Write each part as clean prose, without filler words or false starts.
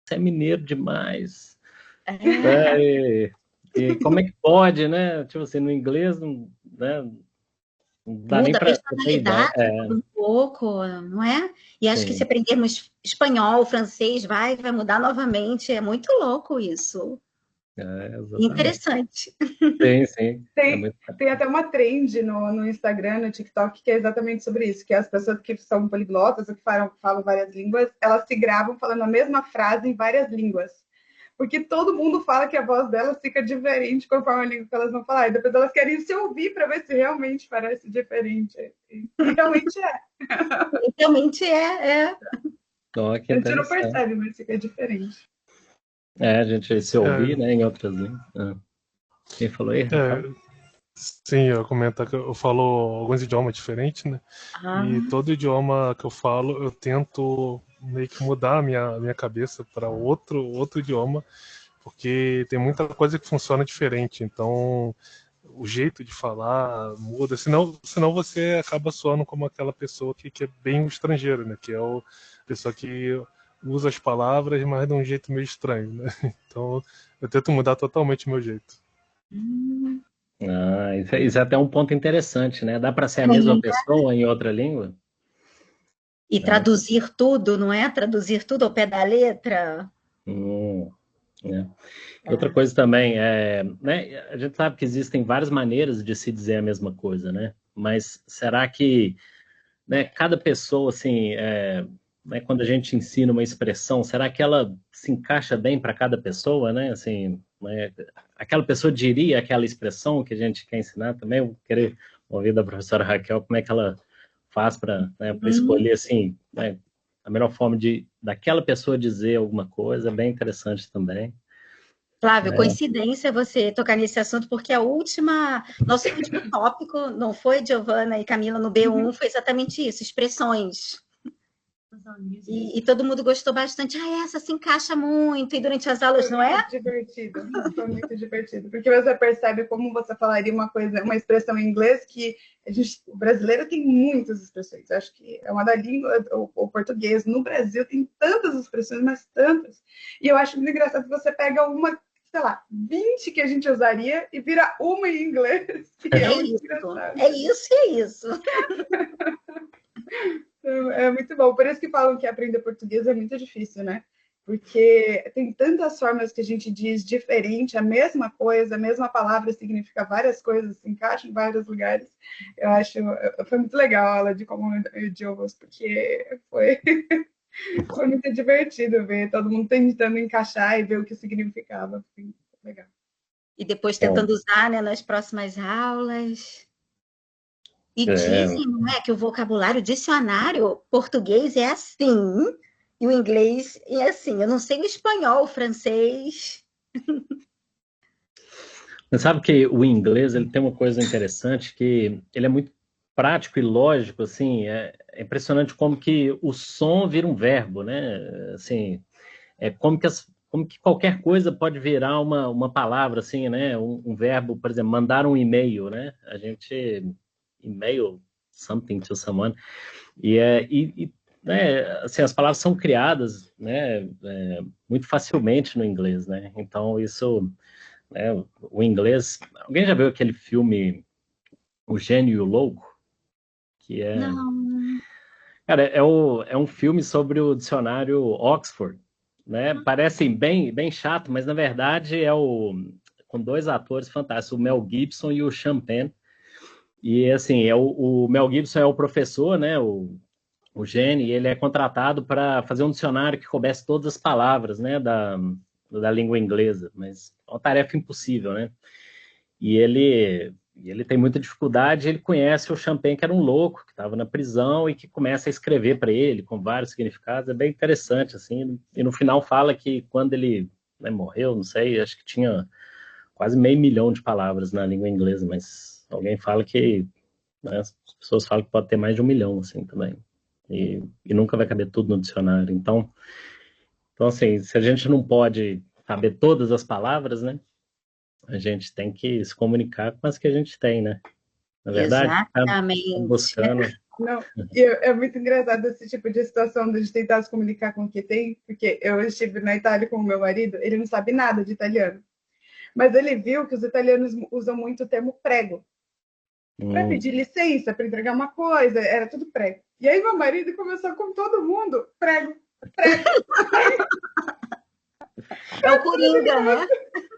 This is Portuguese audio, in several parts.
você é mineiro demais. É, E como é que pode, né? Tipo assim, no inglês, né? Não dá nem muda a para ter ideia. personalidade muda um pouco, não é? E acho que se Sim, aprendermos espanhol, francês, vai mudar novamente. É muito louco isso. exatamente. Interessante. Sim, sim. É Tem, muito. tem até uma trend no Instagram, no TikTok, que é exatamente sobre isso, que as pessoas que são poliglotas ou que falam várias línguas, elas se gravam falando a mesma frase em várias línguas. Porque todo mundo fala que a voz delas fica diferente conforme a língua que elas vão falar. E depois elas querem se ouvir para ver se realmente parece diferente. E realmente é. Realmente é. Ó, que A gente não interessante. percebe, mas fica diferente. A gente se ouvir, É, né, em outras línguas. Quem falou aí, Rafael? é, sim, eu comento que eu falo alguns idiomas diferentes, né? E Ah, todo idioma que eu falo, eu tento meio que mudar a minha cabeça para outro idioma, porque tem muita coisa que funciona diferente. Então, o jeito de falar muda, senão você acaba soando como aquela pessoa que é bem estrangeiro, né? Que é a pessoa que usa as palavras, mas de um jeito meio estranho, né? Então, eu tento mudar totalmente o meu jeito. Isso é até um ponto interessante, né? Dá para ser a mesma é. pessoa em outra língua? E Né? traduzir tudo, não é? Traduzir tudo ao pé da letra. Hum, né? E outra É. coisa também, né? A gente sabe que existem várias maneiras de se dizer a mesma coisa, né? Mas será que, né, cada pessoa, assim, né, quando a gente ensina uma expressão, será que ela se encaixa bem para cada pessoa, né? Assim, né, aquela pessoa diria aquela expressão que a gente quer ensinar também. Eu queria ouvir da professora Raquel como é que ela faz para, né, para Hum. escolher, assim, né, a melhor forma de daquela pessoa dizer alguma coisa, é bem interessante também. Flávio, Né? coincidência você tocar nesse assunto, porque nosso último tópico, não foi, Giovana e Camila, no B1, foi exatamente isso, expressões. E todo mundo gostou bastante. Ah, essa se encaixa muito, e durante as aulas, Foi não é? muito divertido. Foi muito divertido. Porque você percebe como você falaria uma coisa, uma expressão em inglês que o brasileiro tem muitas expressões. Eu acho que é uma da língua, o português. No Brasil tem tantas expressões, mas tantas. E eu acho muito engraçado que você pega uma, sei lá, 20 que a gente usaria e vira uma em inglês. E é É muito isso, engraçado. é isso e é isso. É muito bom. Por isso que falam que aprender português é muito difícil, né? Porque tem tantas formas que a gente diz diferente, a mesma coisa, a mesma palavra significa várias coisas, se encaixa em vários lugares. Eu acho, foi muito legal a aula de Common Idiomas, porque foi muito divertido ver todo mundo tentando encaixar e ver o que significava. Foi muito legal. E depois Bom, tentando usar, né, nas próximas aulas. E é, dizem, não é, que o vocabulário, o dicionário português é assim, e o inglês é assim. Eu não sei o espanhol, o francês. Você sabe que o inglês ele tem uma coisa interessante que ele é muito prático e lógico, assim, é impressionante como que o som vira um verbo, né? Assim, como que qualquer coisa pode virar uma palavra, assim, né? Um verbo, por exemplo, mandar um e-mail, né? A gente, e-mail, something to someone, né, assim, as palavras são criadas, né, muito facilmente no inglês, né? Então, isso, né, o inglês... Alguém já viu aquele filme O Gênio e o Louco? Que é... Não. Cara, é um filme sobre o dicionário Oxford, né? Parece bem chato, mas na verdade com dois atores fantásticos, o Mel Gibson e o Sean Penn. E assim, o Mel Gibson é o professor, né? O Gene, ele é contratado para fazer um dicionário que coubesse todas as palavras, né, da língua inglesa, mas é uma tarefa impossível, né? E ele tem muita dificuldade, ele conhece o Champagne, que era um louco, que estava na prisão e que começa a escrever para ele com vários significados, é bem interessante, assim, e no final fala que quando ele, né, morreu, não sei, acho que tinha quase 500 mil de palavras na língua inglesa, mas alguém fala que, né, as pessoas falam que pode ter mais de 1 milhão, assim, também. E nunca vai caber tudo no dicionário. Então, assim, se a gente não pode saber todas as palavras, né? A gente tem que se comunicar com as que a gente tem, né? Na verdade, ficar Exatamente. buscando. Não, é muito engraçado esse tipo de situação de tentar se comunicar com o que tem, porque eu estive na Itália com o meu marido, ele não sabe nada de italiano, mas ele viu que os italianos usam muito o termo prego para pedir licença, para entregar uma coisa, era tudo prego. E aí meu marido começou com todo mundo, prego, prego. É o Coringa, né?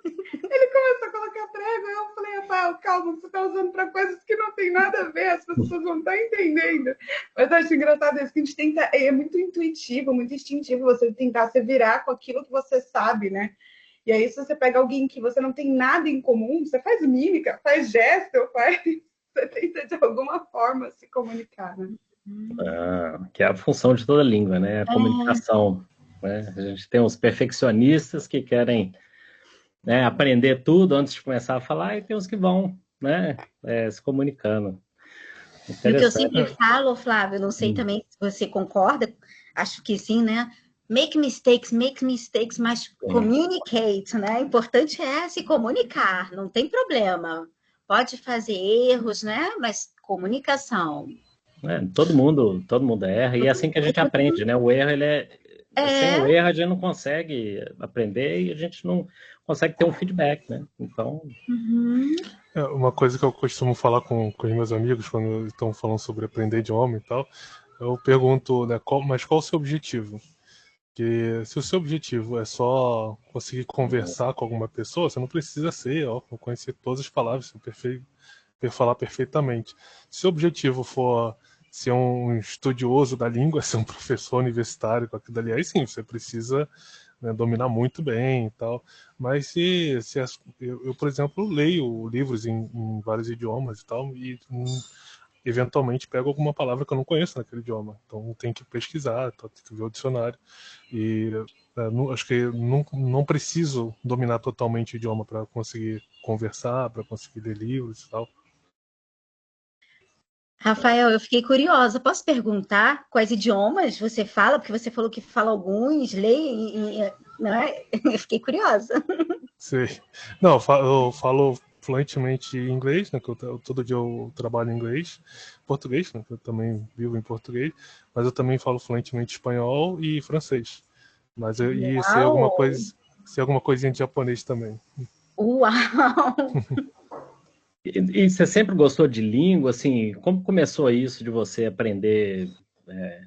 Ele começou a colocar prego, e eu falei, Rafael, calma, você está usando para coisas que não tem nada a ver, as pessoas não estão entendendo. Mas eu acho engraçado isso, que a gente tenta, é muito intuitivo, muito instintivo você tentar se virar com aquilo que você sabe, né? E aí, se você pega alguém que você não tem nada em comum, você faz mímica, faz gesto, você tenta de alguma forma se comunicar, né? Que é a função de toda língua, né? A comunicação. Né? A gente tem os perfeccionistas que querem, né, aprender tudo antes de começar a falar, e tem os que vão, né, se comunicando. E o que eu sempre falo, Flávio, não sei também se você concorda, acho que sim, né? Make mistakes, mas communicate, né? O importante é se comunicar, não tem problema. Pode fazer erros, né? Mas comunicação. Todo mundo erra, e é assim que a gente aprende, né? O erro, sem o erro a gente não consegue aprender e a gente não consegue ter um feedback, né? Então... Uma coisa que eu costumo falar com os meus amigos quando estão falando sobre aprender idioma e tal, eu pergunto, né, mas qual o seu objetivo? Porque se o seu objetivo é só conseguir conversar com alguma pessoa, você não precisa conhecer todas as palavras, falar perfeitamente. Se o objetivo for ser um estudioso da língua, ser um professor universitário com aquilo ali, aí sim, você precisa, né, dominar muito bem e tal. Mas eu, por exemplo, leio livros em vários idiomas e tal, e eventualmente pego alguma palavra que eu não conheço naquele idioma. Então tem que pesquisar, tem que ver o dicionário. E acho que não preciso dominar totalmente o idioma para conseguir conversar, para conseguir ler livros e tal. Rafael, eu fiquei curiosa. Posso perguntar quais idiomas você fala? Porque você falou que fala alguns, lê, né? Eu fiquei curiosa. Sei. Não, eu falo fluentemente inglês, né? Que todo dia eu trabalho em inglês, português, né? Que eu também vivo em português, mas eu também falo fluentemente espanhol e francês. Mas e sei alguma coisinha de japonês também. Uau! E você sempre gostou de língua, assim, como começou isso de você aprender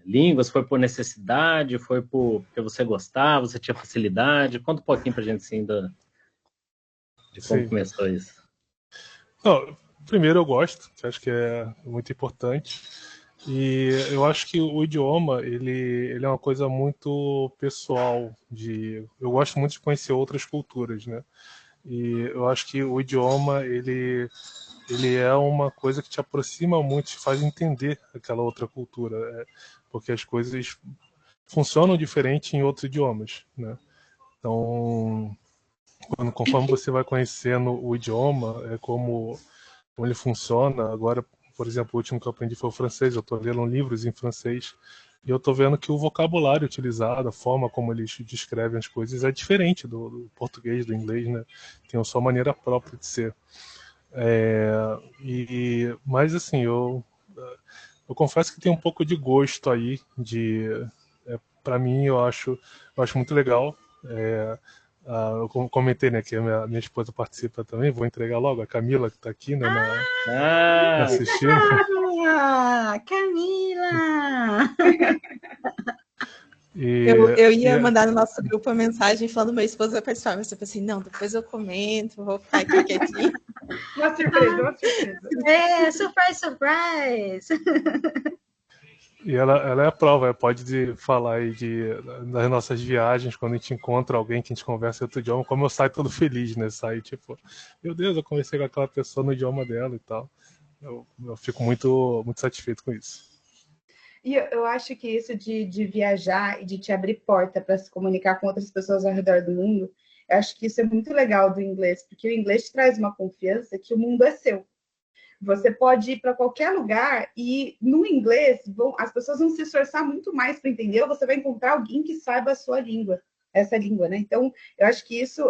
línguas? Foi por necessidade? Foi porque você gostava, você tinha facilidade? Conta um pouquinho pra gente, assim, de como Sim. começou isso. Não, primeiro eu gosto, que acho que é muito importante. E eu acho que o idioma, ele é uma coisa muito pessoal. Eu gosto muito de conhecer outras culturas, né? E eu acho que o idioma, ele é uma coisa que te aproxima muito, te faz entender aquela outra cultura, porque as coisas funcionam diferente em outros idiomas, né? Então, conforme você vai conhecendo o idioma, como ele funciona. Agora, por exemplo, o último que eu aprendi foi o francês. Eu estou lendo livros em francês e eu estou vendo que o vocabulário utilizado, a forma como eles descrevem as coisas é diferente do português, do inglês, né? Tem a sua maneira própria de ser. Mas assim, eu confesso que tem um pouco de gosto aí para mim eu acho muito legal. Eu comentei, né, que a minha esposa participa também, vou entregar logo, a Camila, que está aqui, né, assistindo. Camila! Eu ia mandar no nosso grupo a mensagem falando meu esposo vai participar, mas eu pensei, não, depois eu comento, vou ficar aqui quietinho. Uma surpresa. Surprise! E ela é a prova, pode falar aí das nossas viagens, quando a gente encontra alguém que a gente conversa em outro idioma, como eu saio todo feliz, né? Saio tipo, meu Deus, eu conversei com aquela pessoa no idioma dela e tal. Eu fico muito, muito satisfeito com isso. E eu acho que isso de viajar e de te abrir porta para se comunicar com outras pessoas ao redor do mundo, eu acho que isso é muito legal do inglês, porque o inglês te traz uma confiança que o mundo é seu. Você pode ir para qualquer lugar e no inglês as pessoas vão se esforçar muito mais para entender, ou você vai encontrar alguém que saiba a sua língua, essa língua, né? Então, eu acho que isso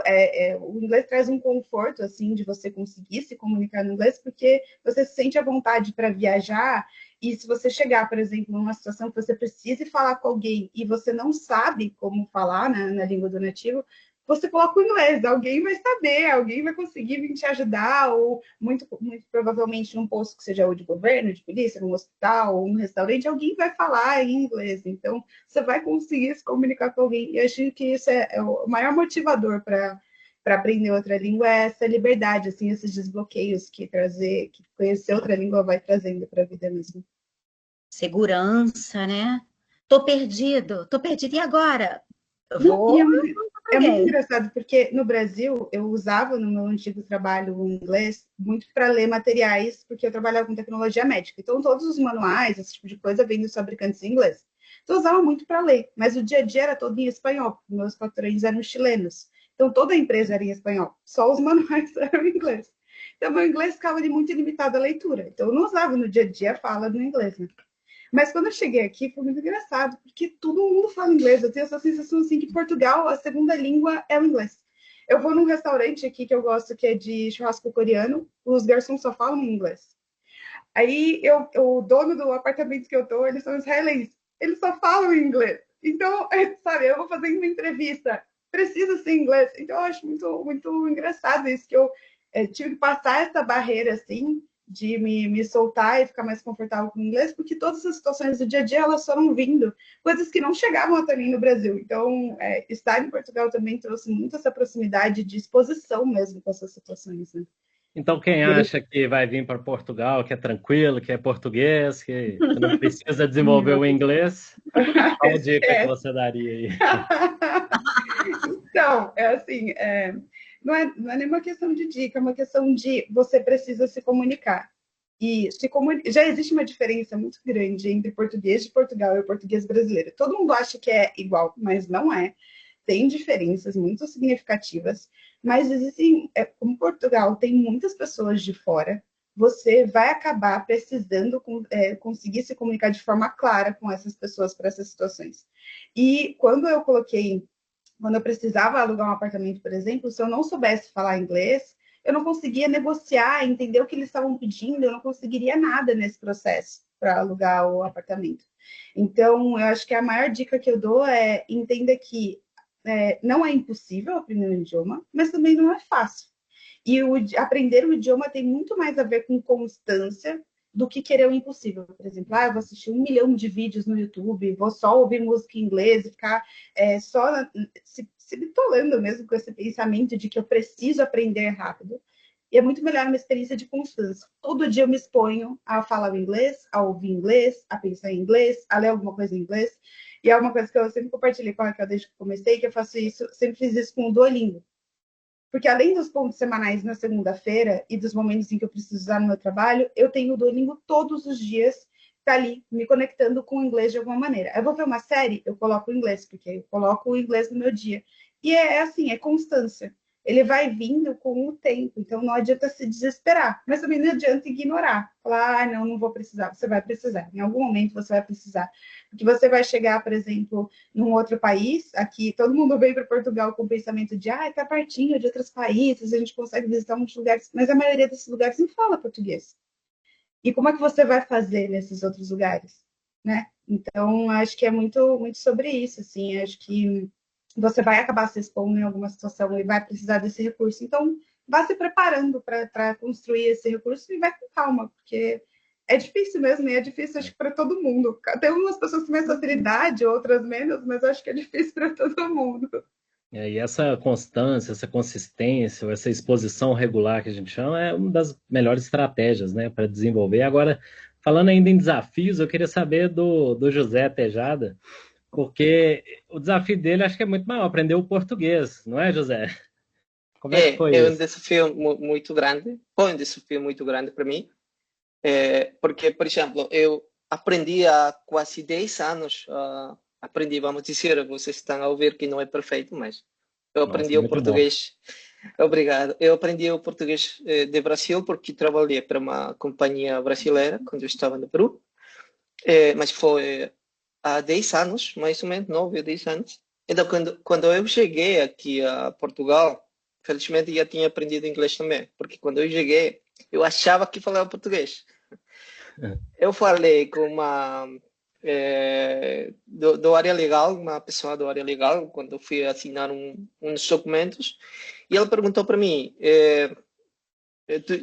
o inglês traz um conforto assim de você conseguir se comunicar no inglês, porque você se sente à vontade para viajar E se você chegar, por exemplo, numa situação que você precise falar com alguém e você não sabe como falar, né, na língua do nativo, você coloca o inglês, alguém vai saber, alguém vai conseguir vir te ajudar, ou muito provavelmente num posto que seja ou de governo, de polícia, num hospital, ou num restaurante, alguém vai falar em inglês. Então, você vai conseguir se comunicar com alguém. E eu acho que isso é o maior motivador para aprender outra língua, é essa liberdade, assim, esses desbloqueios que conhecer outra língua vai trazendo para a vida mesmo. Segurança, né? Tô perdido, e agora? Eu Não, vou. é muito engraçado, porque no Brasil eu usava no meu antigo trabalho o inglês muito para ler materiais, porque eu trabalhava com tecnologia médica. Então, todos os manuais, esse tipo de coisa, vêm dos fabricantes em inglês. Então, eu usava muito para ler, mas o dia a dia era todo em espanhol, porque meus patrões eram chilenos. Então, toda a empresa era em espanhol, só os manuais eram em inglês. Então, meu inglês ficava ali muito limitado à leitura. Então, eu não usava no dia a dia a fala do inglês, né? Mas quando eu cheguei aqui, foi muito engraçado, porque todo mundo fala inglês. Eu tenho essa sensação assim que Portugal, a segunda língua é o inglês. Eu vou num restaurante aqui que eu gosto, que é de churrasco coreano, os garçons só falam em inglês. Aí o dono do apartamento que eu tô, eles são israelenses. Eles só falam em inglês. Então, sabe, eu vou fazer uma entrevista, precisa ser inglês. Então, eu acho muito, muito engraçado isso, que eu tive que passar essa barreira, assim, de me soltar e ficar mais confortável com o inglês, porque todas as situações do dia a dia, elas foram vindo, coisas que não chegavam até mim no Brasil. Então, estar em Portugal também trouxe muito essa proximidade de exposição mesmo com essas situações, né? Então, quem acha que vai vir para Portugal, que é tranquilo, que é português, que não precisa desenvolver o inglês, qual dica que você daria aí? Então, é assim, não é nenhuma questão de dica, é uma questão de você precisa se comunicar. E já existe uma diferença muito grande entre português de Portugal e o português brasileiro. Todo mundo acha que é igual, mas não é. Tem diferenças muito significativas, mas existem, como Portugal tem muitas pessoas de fora, você vai acabar precisando conseguir se comunicar de forma clara com essas pessoas para essas situações. E quando eu precisava alugar um apartamento, por exemplo, se eu não soubesse falar inglês, eu não conseguia negociar, entender o que eles estavam pedindo, eu não conseguiria nada nesse processo para alugar o apartamento. Então, eu acho que a maior dica que eu dou é entenda que não é impossível aprender um idioma, mas também não é fácil. E aprender o idioma tem muito mais a ver com constância do que querer o impossível. Por exemplo, eu vou assistir 1 milhão de vídeos no YouTube, vou só ouvir música em inglês e ficar só se bitolando mesmo com esse pensamento de que eu preciso aprender rápido. E é muito melhor uma experiência de constância. Todo dia eu me exponho a falar inglês, a ouvir inglês, a pensar em inglês, a ler alguma coisa em inglês. E é uma coisa que eu sempre compartilhei com a Raquel desde que comecei, que eu faço isso, sempre fiz isso com o Duolingo. Porque além dos pontos semanais na segunda-feira e dos momentos em que eu preciso usar no meu trabalho, eu tenho o Duolingo todos os dias, tá ali, me conectando com o inglês de alguma maneira. Eu vou ver uma série, eu coloco o inglês, porque eu coloco o inglês no meu dia. E é assim, é constância. Ele vai vindo com o tempo, então não adianta se desesperar, mas também não adianta ignorar. Falar, não vou precisar. Você vai precisar, em algum momento você vai precisar. Porque você vai chegar, por exemplo, num outro país, aqui todo mundo vem para Portugal com o pensamento de, tá pertinho de outros países, a gente consegue visitar muitos lugares, mas a maioria desses lugares não fala português. E como é que você vai fazer nesses outros lugares, né? Então, acho que é muito, muito sobre isso, assim, acho que você vai acabar se expondo em alguma situação e vai precisar desse recurso. Então, vá se preparando para construir esse recurso e vai com calma, porque é difícil mesmo, e é difícil, acho que para todo mundo. Tem algumas pessoas com mais facilidade, outras menos, mas acho que é difícil para todo mundo. E essa constância, essa consistência, essa exposição regular que a gente chama, é uma das melhores estratégias, né, para desenvolver. Agora, falando ainda em desafios, eu queria saber do José Tejada, porque o desafio dele acho que é muito maior, aprender o português, não é, José? Como é que foi É um isso? desafio muito grande, foi um desafio muito grande para mim, porque, por exemplo, eu aprendi há quase 10 anos, aprendi, vamos dizer, vocês estão a ouvir que não é perfeito, mas eu Nossa, aprendi o muito bom. português, obrigado, eu aprendi o português de Brasil porque trabalhei para uma companhia brasileira quando eu estava no Peru, mas foi há 10 anos, mais ou menos, 9 ou 10 anos. Então, quando eu cheguei aqui a Portugal, felizmente já tinha aprendido inglês também, porque quando eu cheguei, eu achava que falava português. Eu falei com uma do área legal, uma pessoa do área legal, quando eu fui assinar uns documentos, e ela perguntou para mim,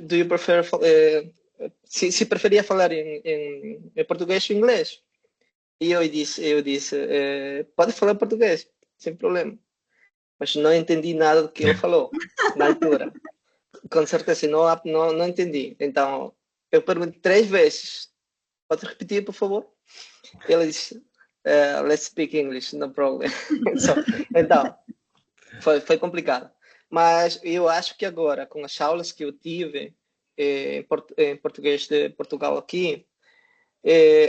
do you prefer, se preferia falar em português ou inglês? E eu disse, pode falar português, sem problema. Mas não entendi nada do que ele falou na altura. Com certeza, não entendi. Então, eu perguntei 3 vezes. Pode repetir, por favor? Ele disse, let's speak English, no problem. Então, foi complicado. Mas eu acho que agora, com as aulas que eu tive em português de Portugal aqui,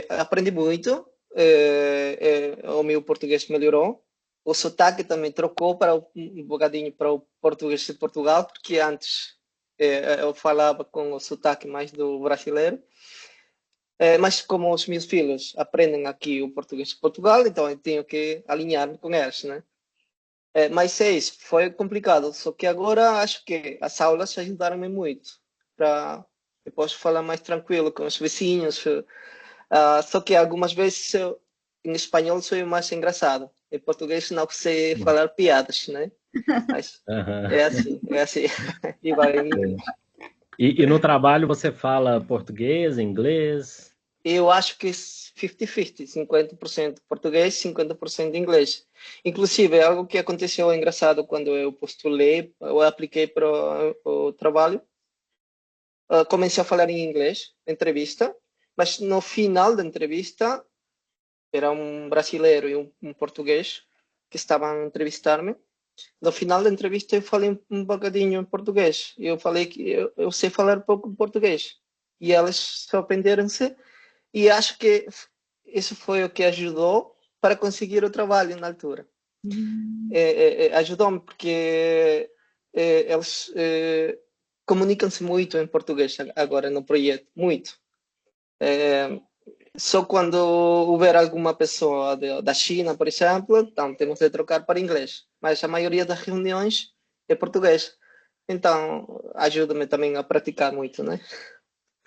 aprendi muito. O meu português melhorou. O sotaque também trocou um bocadinho para o português de Portugal, porque antes eu falava com o sotaque mais do brasileiro. Mas como os meus filhos aprendem aqui o português de Portugal, então eu tenho que alinhar-me com eles, né? Mas é isso, foi complicado. Só que agora acho que as aulas ajudaram-me muito para depois falar mais tranquilo com os vizinhos. Só que algumas vezes em espanhol sou mais engraçado. Em português não sei falar piadas, né? Mas é assim. Igual em inglês. E no trabalho você fala português, inglês? Eu acho que 50-50, 50% português, 50% inglês. Inclusive, é algo que aconteceu engraçado quando eu postulei, eu apliquei para o trabalho. Comecei a falar em inglês, entrevista, mas no final da entrevista, era um brasileiro e um português que estavam a entrevistar-me. No final da entrevista eu falei um bocadinho em português. Eu falei que eu sei falar pouco português. E elas surpreenderam-se. E acho que isso foi o que ajudou para conseguir o trabalho na altura. Ajudou-me porque eles comunicam-se muito em português agora no projeto. Muito. Só quando houver alguma pessoa da China, por exemplo, então temos de trocar para inglês. Mas a maioria das reuniões é português. Então, ajuda-me também a praticar muito, né?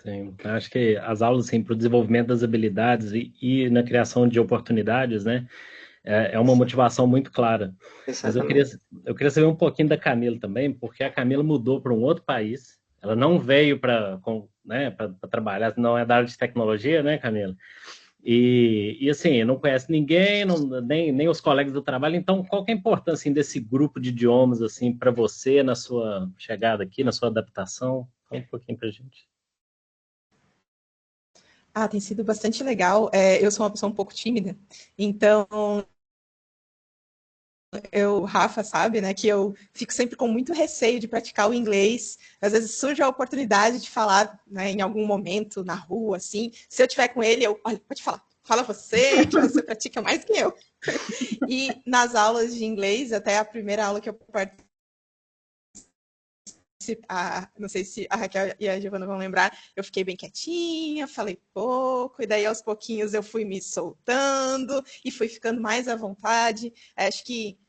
Sim, acho que as aulas assim, para o desenvolvimento das habilidades e na criação de oportunidades, né, é uma motivação muito clara. Mas eu queria saber um pouquinho da Camila também, porque a Camila mudou para um outro país. Ela não veio para trabalhar, não é da área de tecnologia, né, Camila? E assim, não conhece ninguém, nem os colegas do trabalho. Então, qual que é a importância assim, desse grupo de idiomas assim para você na sua chegada aqui, na sua adaptação? Fala um pouquinho para a gente. Tem sido bastante legal. Eu sou uma pessoa um pouco tímida, então Rafa sabe, né, que eu fico sempre com muito receio de praticar o inglês. Às vezes surge a oportunidade de falar, né, em algum momento na rua, assim. Se eu tiver com ele, olha, pode falar. Fala você, que você pratica mais que eu. E nas aulas de inglês, até a primeira aula que eu participei, não sei se a Raquel e a Giovana vão lembrar, eu fiquei bem quietinha, falei pouco, e daí aos pouquinhos eu fui me soltando e fui ficando mais à vontade. Acho que,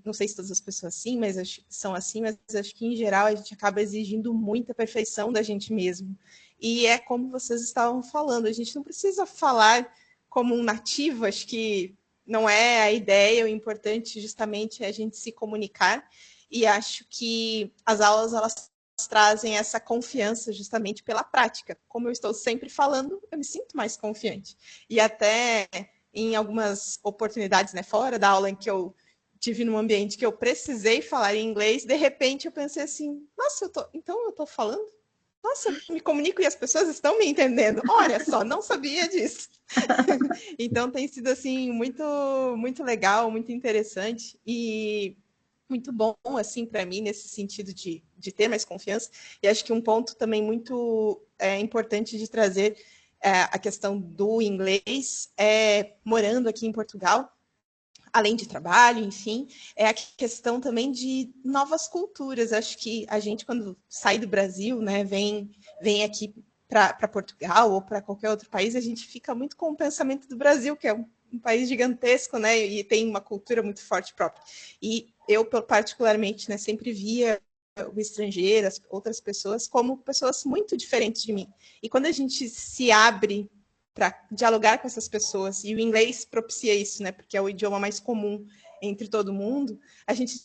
não sei se todas as pessoas são assim, mas acho que em geral a gente acaba exigindo muita perfeição da gente mesmo. E é como vocês estavam falando, a gente não precisa falar como um nativo, acho que não é a ideia, o importante justamente é a gente se comunicar. E acho que as aulas, elas trazem essa confiança justamente pela prática. Como eu estou sempre falando, eu me sinto mais confiante. E até em algumas oportunidades, né, fora da aula em que eu tive num ambiente que eu precisei falar em inglês, de repente eu pensei assim, nossa, então eu estou falando? Nossa, eu me comunico e as pessoas estão me entendendo. Olha só, não sabia disso. Então tem sido assim muito, muito legal, muito interessante e muito bom, assim, para mim, nesse sentido de ter mais confiança. E acho que um ponto também muito importante de trazer a questão do inglês, morando aqui em Portugal, além de trabalho, enfim, é a questão também de novas culturas. Acho que a gente, quando sai do Brasil, né, vem aqui para Portugal ou para qualquer outro país, a gente fica muito com o pensamento do Brasil, que é um país gigantesco, né, e tem uma cultura muito forte própria. E eu, particularmente, né, sempre via o estrangeiro, as outras pessoas, como pessoas muito diferentes de mim. E quando a gente se abre para dialogar com essas pessoas, e o inglês propicia isso, né? Porque é o idioma mais comum entre todo mundo, a gente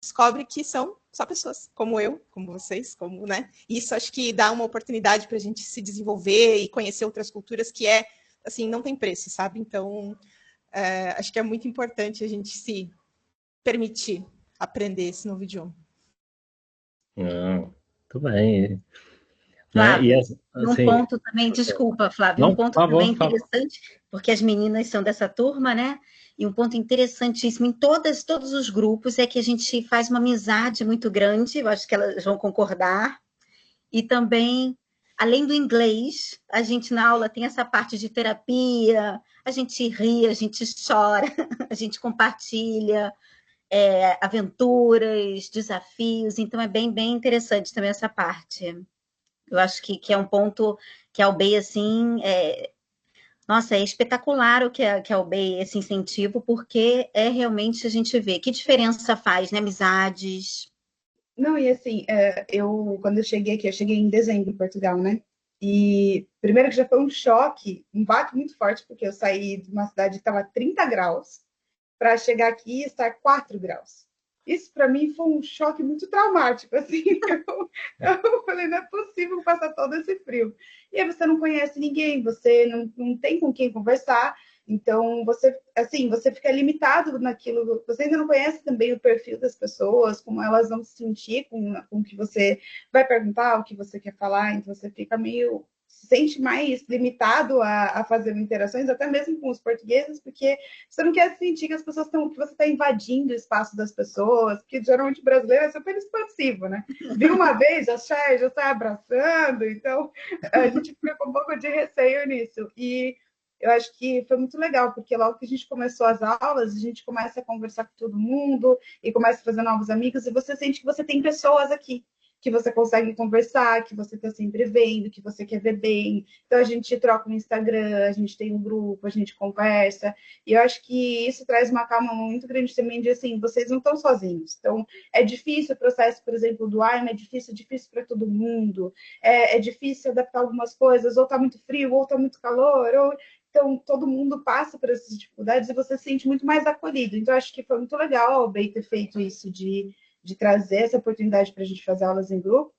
descobre que são só pessoas, como eu, como vocês, como, né? E isso acho que dá uma oportunidade para a gente se desenvolver e conhecer outras culturas que assim, não tem preço, sabe? Então, acho que é muito importante a gente se permitir aprender esse novo idioma. Muito bem. Flávio, Né? um ponto também, desculpa, Flávio, não, um ponto favor, também interessante, porque as meninas são dessa turma, né? E um ponto interessantíssimo em todos os grupos é que a gente faz uma amizade muito grande, eu acho que elas vão concordar, e também, além do inglês, a gente na aula tem essa parte de terapia, a gente ri, a gente chora, a gente compartilha aventuras, desafios, então é bem, bem interessante também essa parte. Eu acho que é um ponto que a UBEI, assim, nossa, é espetacular o que a UBEI, esse incentivo, porque realmente a gente vê que diferença faz, né? Amizades. Não, e assim, quando eu cheguei aqui, eu cheguei em dezembro em Portugal, né? E primeiro que já foi um choque, um baque muito forte, porque eu saí de uma cidade que estava 30 graus para chegar aqui e estar 4 graus. Isso para mim foi um choque muito traumático, assim. Eu falei, não é possível passar todo esse frio. E aí você não conhece ninguém, você não tem com quem conversar, então você fica limitado naquilo. Você ainda não conhece também o perfil das pessoas, como elas vão se sentir com o que você vai perguntar, o que você quer falar, então você fica meio se sente mais limitado a fazer interações, até mesmo com os portugueses, porque você não quer sentir que as pessoas que você está invadindo o espaço das pessoas, que geralmente o brasileiro é super expansivo, né? Viu uma vez, já sai abraçando, então a gente fica com um pouco de receio nisso. E eu acho que foi muito legal, porque logo que a gente começou as aulas, a gente começa a conversar com todo mundo e começa a fazer novos amigos, e você sente que você tem pessoas aqui que você consegue conversar, que você está sempre vendo, que você quer ver bem. Então a gente troca no Instagram, a gente tem um grupo, a gente conversa. E eu acho que isso traz uma calma muito grande também de assim, vocês não estão sozinhos. Então é difícil o processo, por exemplo, do AIMA, é difícil para todo mundo. É difícil adaptar algumas coisas, ou está muito frio, ou está muito calor, ou então, todo mundo passa por essas dificuldades e você se sente muito mais acolhido. Então, acho que foi muito legal o BEI ter feito isso, de trazer essa oportunidade para a gente fazer aulas em grupo,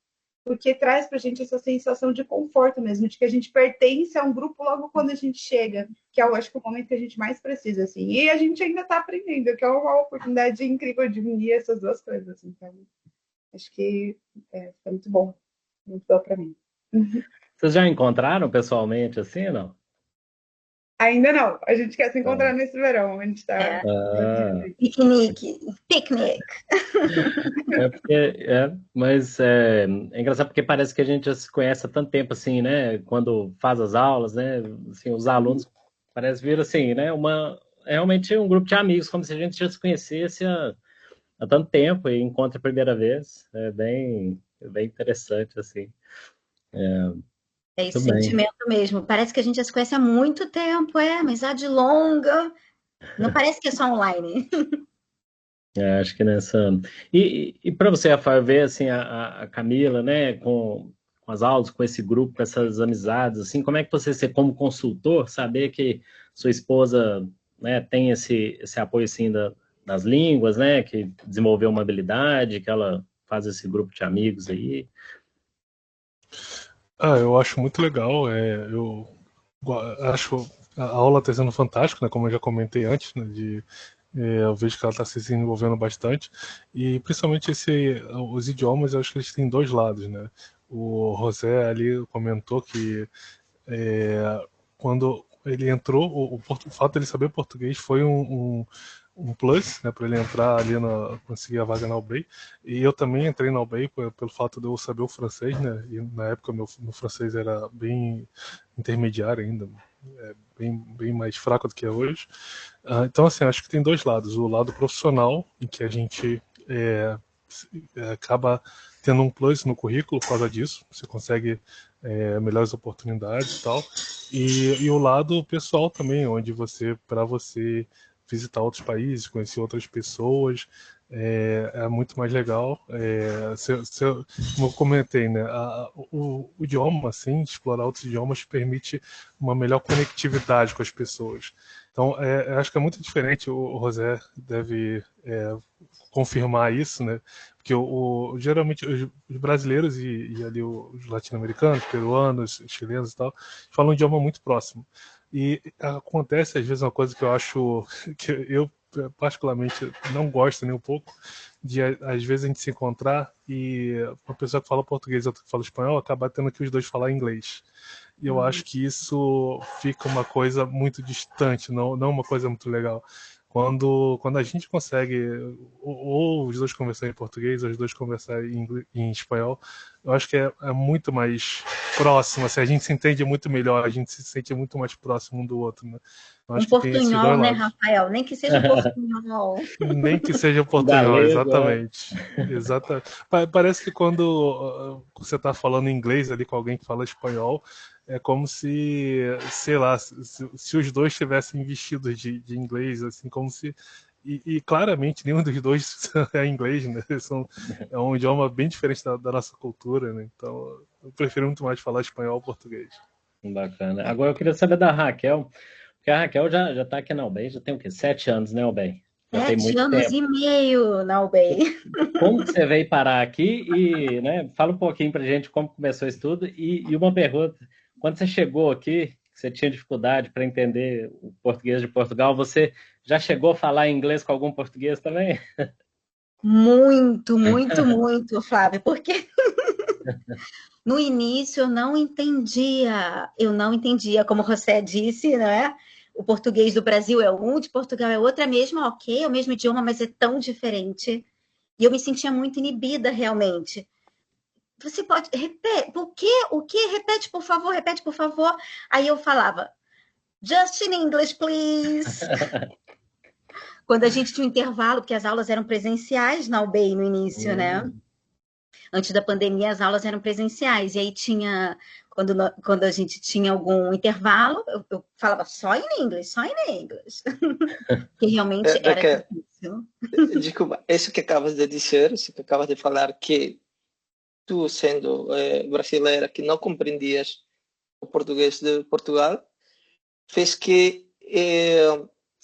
porque traz para a gente essa sensação de conforto mesmo, de que a gente pertence a um grupo logo quando a gente chega, que eu acho que é o momento que a gente mais precisa, assim. E a gente ainda está aprendendo, que é uma oportunidade incrível de unir essas duas coisas. Então, acho que foi muito bom para mim. Vocês já encontraram pessoalmente assim, não? Ainda não. A gente quer se encontrar nesse verão. A gente está. Piquenique. Mas é engraçado porque parece que a gente já se conhece há tanto tempo assim, né? Quando faz as aulas, né? Assim, os alunos parece vir assim, né? Realmente um grupo de amigos, como se a gente já se conhecesse há tanto tempo e encontra a primeira vez. É bem interessante, assim. É esse sentimento mesmo. Parece que a gente já se conhece há muito tempo, amizade longa. Não parece que é só online. Acho que nessa. E para você, Rafael, ver assim, a Camila, né, com as aulas, com esse grupo, com essas amizades, assim, como é que você como consultor, saber que sua esposa, né, tem esse apoio assim das línguas, né, que desenvolveu uma habilidade, que ela faz esse grupo de amigos aí? Eu acho muito legal. Eu acho a aula está sendo fantástica, né, como eu já comentei antes, né, eu vejo que ela está se desenvolvendo bastante, e principalmente os idiomas, eu acho que eles têm dois lados, né? O José ali comentou que quando ele entrou, o fato de ele saber português foi um plus, né, para ele entrar ali, conseguir a vaga na UBEI. E eu também entrei na UBEI pelo fato de eu saber o francês, né? E na época meu francês era bem intermediário ainda, bem mais fraco do que é hoje. Então, assim, acho que tem dois lados. O lado profissional, em que a gente acaba tendo um plus no currículo por causa disso. Você consegue melhores oportunidades e tal. E o lado pessoal também, onde para você visitar outros países, conhecer outras pessoas, é muito mais legal. Como eu comentei, né, o idioma, assim, explorar outros idiomas permite uma melhor conectividade com as pessoas. Então, acho que é muito diferente, o José deve confirmar isso, né? Porque geralmente os brasileiros e ali os latino-americanos, peruanos, chilenos e tal, falam um idioma muito próximo. E acontece, às vezes, uma coisa que eu acho que eu particularmente não gosto nem um pouco, de às vezes a gente se encontrar e uma pessoa que fala português e outra que fala espanhol acaba tendo que os dois falar inglês. E eu acho que isso fica uma coisa muito distante, não uma coisa muito legal. Quando a gente consegue ou os dois conversar em português, ou os dois conversar em espanhol, eu acho que é muito mais próximo, assim, a gente se entende muito melhor, a gente se sente muito mais próximo um do outro, né? Eu acho que tem esses portunhol, dois né, lados. Rafael? Nem que seja um portunhol. Nem que seja portunhol, Galego, exatamente. Exatamente. Parece que quando você está falando inglês ali com alguém que fala espanhol, é como se, sei lá, se os dois tivessem vestidos de inglês, assim, como se. E claramente nenhum dos dois é inglês, né? É um idioma bem diferente da nossa cultura, né? Então eu prefiro muito mais falar espanhol ou português. Bacana. Agora eu queria saber da Raquel, porque a Raquel já está aqui na UBEI, já tem o quê? 7 anos, né, UBEI? Já tem 7 muito anos tempo. e meio na UBEI. Como que você veio parar aqui e, né, fala um pouquinho pra gente como começou isso tudo e uma pergunta, quando você chegou aqui, você tinha dificuldade para entender o português de Portugal, você já chegou a falar inglês com algum português também? Muito, muito, muito, Flávio, porque no início eu não entendia, como você disse, né? O português do Brasil é um, de Portugal é outro, é mesmo, ok, é o mesmo idioma, mas é tão diferente. E eu me sentia muito inibida, realmente. Você pode, repete, o que? Repete, por favor, repete, por favor. Aí eu falava, just in English, please. Quando a gente tinha um intervalo, porque as aulas eram presenciais na UBEI no início, né? Antes da pandemia, as aulas eram presenciais. E aí tinha, quando a gente tinha algum intervalo, eu falava só em inglês, só em inglês. Que realmente era Raquel, difícil. desculpa, isso que acabas de dizer, isso que acabas de falar, que tu, sendo brasileira, que não compreendias o português de Portugal, fez que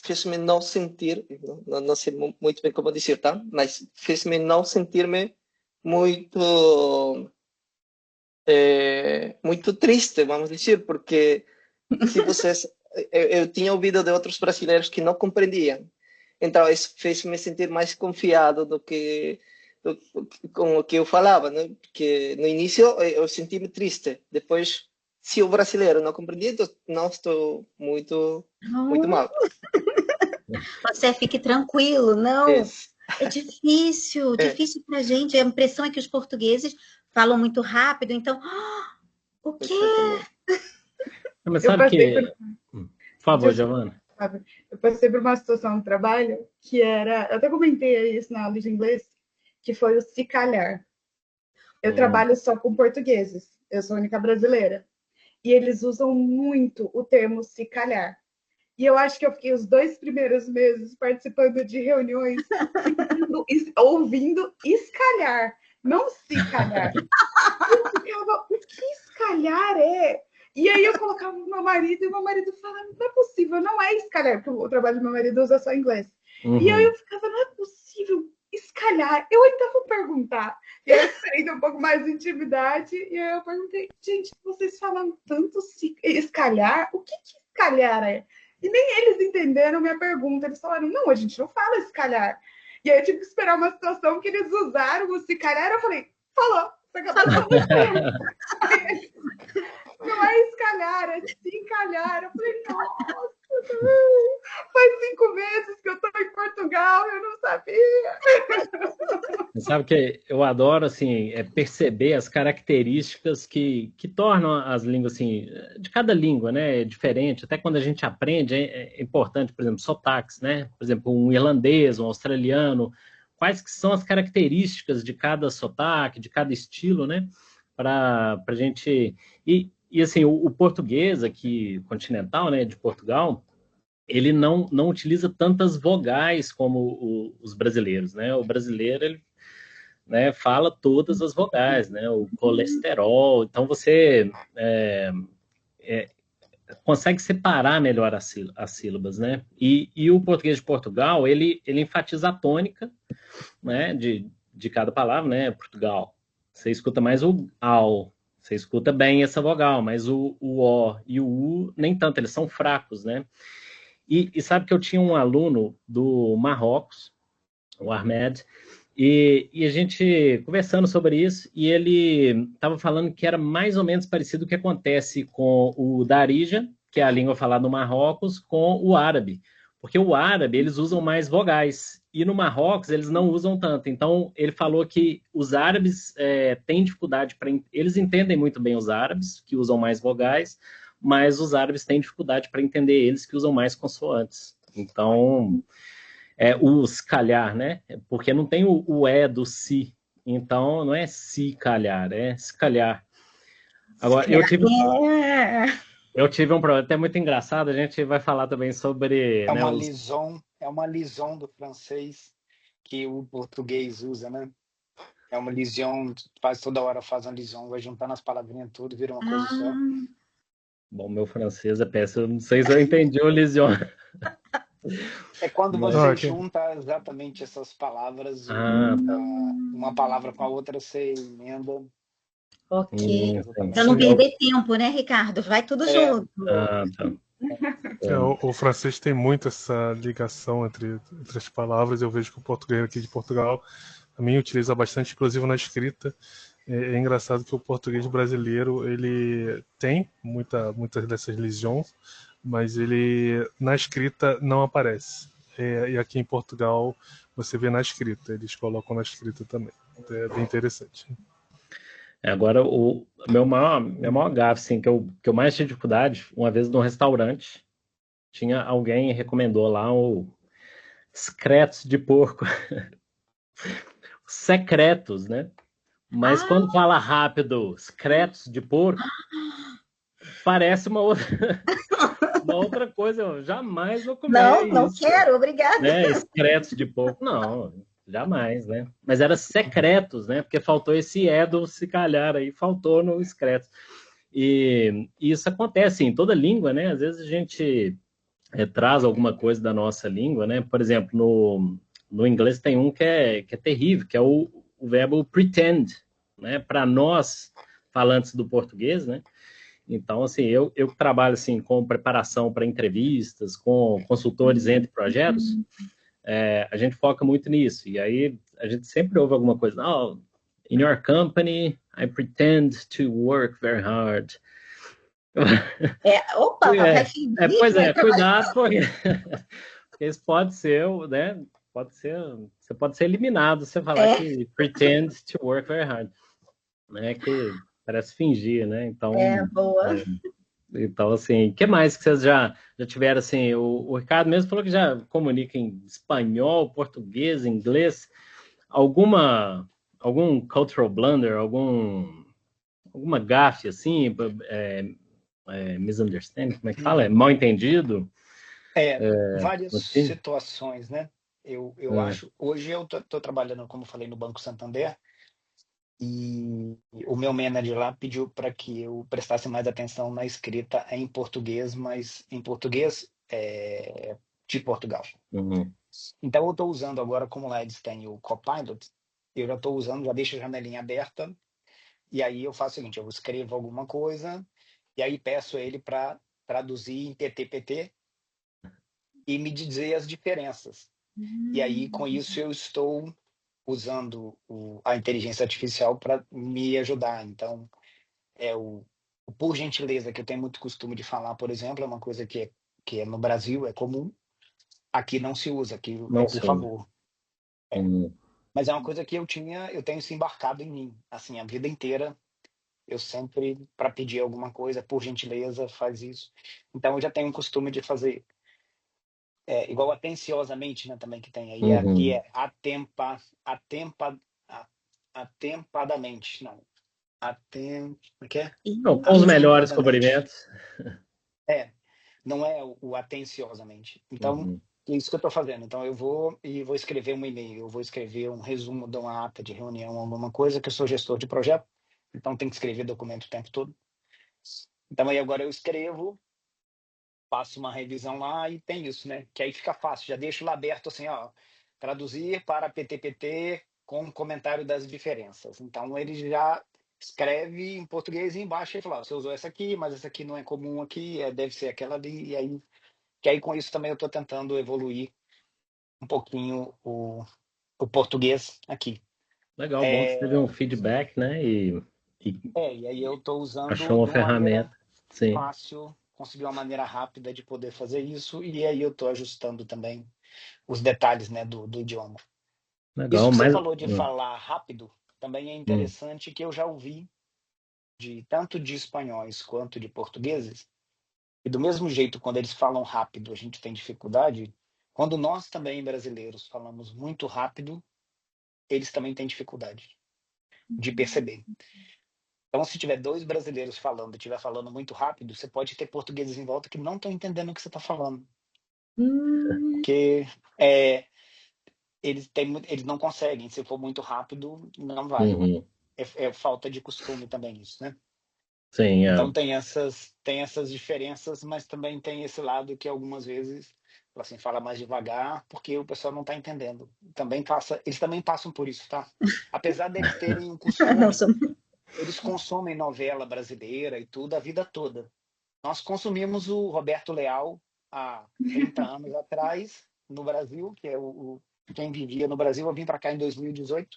fez-me não sentir, não sei muito bem como dizer, tá? Mas fez-me não sentir-me muito muito triste, vamos dizer, porque se vocês eu tinha ouvido de outros brasileiros que não compreendiam, então isso fez-me sentir mais confiado com o que eu falava, né? Porque no início eu senti-me triste, depois se o brasileiro não compreendia, então não estou muito mal. Você fique tranquilo, não. Isso. É difícil pra gente. A impressão é que os portugueses falam muito rápido, então, o quê? Mas sabe que... Por favor, Giovana. Eu passei por uma situação no trabalho que era, eu até comentei isso na aula de inglês, que foi o se calhar. Eu trabalho só com portugueses, eu sou a única brasileira. E eles usam muito o termo se calhar. E eu acho que eu fiquei os 2 primeiros meses participando de reuniões, ouvindo escalhar, não se calhar. Eu ficava, o que escalhar é? E aí eu colocava o meu marido, e o meu marido falava, não é possível, não é escalhar, porque o trabalho do meu marido usa só inglês. E aí eu ficava, não é possível, escalhar, eu ainda vou perguntar. E aí eu esperei um pouco mais de intimidade, e aí eu perguntei, gente, vocês falam tanto escalhar, o que escalhar é? E nem eles entenderam minha pergunta, eles falaram, não, a gente não fala escalhar. E aí eu tive que esperar uma situação que eles usaram o se calhar, eu falei, falou, você acabou de falar. Não é escalhar, é se encalhar. Eu falei, nossa, faz 5 meses que eu estou em Portugal, eu não sabia. Você sabe que eu adoro, assim, perceber as características que tornam as línguas, assim, de cada língua, né, é diferente. Até quando a gente aprende, é importante, por exemplo, sotaques, né? Por exemplo, um irlandês, um australiano, quais que são as características de cada sotaque, de cada estilo, né? Para a gente... E assim, o português aqui, continental, né, de Portugal, ele não utiliza tantas vogais como os brasileiros, né? O brasileiro, ele, né, fala todas as vogais, né? O colesterol. Então, você consegue separar melhor as sílabas, né? E o português de Portugal, ele enfatiza a tônica, né, de cada palavra, né? Portugal. Você escuta mais o ao, você escuta bem essa vogal, mas o O e o U, nem tanto, eles são fracos, né? E sabe que eu tinha um aluno do Marrocos, o Ahmed, e a gente conversando sobre isso, e ele estava falando que era mais ou menos parecido o que acontece com o Darija, que é a língua falada no Marrocos, com o árabe. Porque o árabe, eles usam mais vogais, e no Marrocos eles não usam tanto. Então, ele falou que os árabes têm dificuldade para... Eles entendem muito bem os árabes, que usam mais vogais, mas os árabes têm dificuldade para entender eles, que usam mais consoantes. Então, os calhar, né? Porque não tem o E do si. Então, não é se calhar, é se calhar. Agora, eu tive um problema até muito engraçado, a gente vai falar também sobre... É né, uma liaison do francês que o português usa, né? É uma liaison, toda hora faz uma liaison, vai juntando as palavrinhas tudo, vira uma coisa só. Bom, meu francês é péssimo, não sei se eu entendi o liaison. É quando você junta exatamente essas palavras, uma palavra com a outra, você emenda. Ok. Para não perder tempo, né, Ricardo? Vai tudo junto. Tá. O francês tem muito essa ligação entre as palavras. Eu vejo que o português aqui de Portugal também utiliza bastante, inclusive na escrita. É engraçado que o português brasileiro ele tem muitas dessas liaisons, mas ele na escrita não aparece. E aqui em Portugal você vê na escrita, eles colocam na escrita também. É bem interessante. Agora, minha maior gafe, assim, que eu mais tinha dificuldade, uma vez num restaurante, tinha alguém recomendou lá o secretos de porco. Secretos, né? Mas quando fala rápido, secretos de porco, parece uma outra coisa. Eu jamais vou comer não isso. Quero, obrigada. Né? Secretos de porco, não. Jamais, né? Mas era secretos, né? Porque faltou esse do se calhar aí, faltou no secretos. E isso acontece em toda língua, né? Às vezes a gente traz alguma coisa da nossa língua, né? Por exemplo, no inglês tem um que é terrível, que é o verbo pretend, né? Para nós, falantes do português, né? Então, assim, eu trabalho assim, com preparação para entrevistas, com consultores entre projetos, a gente foca muito nisso. E aí a gente sempre ouve alguma coisa. Oh, in your company, I pretend to work very hard. Pois é, cuidado, porque isso pode ser, né? Você pode ser eliminado se você falar que pretend to work very hard, né? Que parece fingir, né? Então, boa. Então, assim, o que mais que vocês já tiveram, assim, o Ricardo mesmo falou que já comunica em espanhol, português, inglês, algum cultural blunder, alguma gafe, assim, misunderstanding, como é que fala? Mal entendido? Várias situações, né? Eu acho, hoje eu tô trabalhando, como eu falei, no Banco Santander, e o meu manager lá pediu para que eu prestasse mais atenção na escrita em português, mas em português de Portugal. Então eu estou usando agora, como lá eles têm o Copilot, eu já estou usando, já deixo a janelinha aberta, e aí eu faço o seguinte, eu escrevo alguma coisa, e aí peço ele para traduzir em TTPT e me dizer as diferenças. E aí, com isso, eu estou usando a inteligência artificial para me ajudar. Então, o por gentileza, que eu tenho muito costume de falar, por exemplo, é uma coisa que no Brasil é comum, aqui não se usa, aqui Não, por favor. Mas é uma coisa que eu tenho se embarcado em mim, assim, a vida inteira, eu sempre, para pedir alguma coisa, por gentileza, faz isso. Então, eu já tenho um costume de fazer igual atenciosamente, né, também que tem aí, aqui é atempadamente, não. Com os melhores cumprimentos. não é o atenciosamente. Então, é isso que eu estou fazendo. Então, eu vou escrever um e-mail, eu vou escrever um resumo de uma ata de reunião, alguma coisa, que eu sou gestor de projeto, então tem que escrever documento o tempo todo. Então, aí agora eu escrevo, faço uma revisão lá e tem isso, né? Que aí fica fácil, já deixo lá aberto assim, ó, traduzir para PTPT com comentário das diferenças. Então, ele já escreve em português e embaixo e fala, você usou essa aqui, mas essa aqui não é comum aqui, deve ser aquela ali, e aí, que aí com isso também eu estou tentando evoluir um pouquinho o português aqui. Legal, bom que você teve um feedback, né? E E aí eu estou usando achou uma de uma maneira ferramenta. Sim. fácil, consegui uma maneira rápida de poder fazer isso, e aí eu estou ajustando também os detalhes, né, do idioma. Legal, Isso que mas... você falou de falar rápido também é interessante, que eu já ouvi tanto de espanhóis quanto de portugueses, e do mesmo jeito, quando eles falam rápido, a gente tem dificuldade, quando nós também, brasileiros, falamos muito rápido, eles também têm dificuldade de perceber. Então, se tiver dois brasileiros falando e estiver falando muito rápido, você pode ter portugueses em volta que não estão entendendo o que você está falando. Porque eles não conseguem. Se for muito rápido, não vai. É falta de costume também isso, né? Sim, Então, tem essas diferenças, mas também tem esse lado que algumas vezes assim, fala mais devagar, porque o pessoal não está entendendo. Eles também passam por isso, tá? Apesar deles terem um costume... Eles consomem novela brasileira e tudo a vida toda. Nós consumimos o Roberto Leal há 30 anos atrás, no Brasil, que é quem vivia no Brasil. Eu vim para cá em 2018.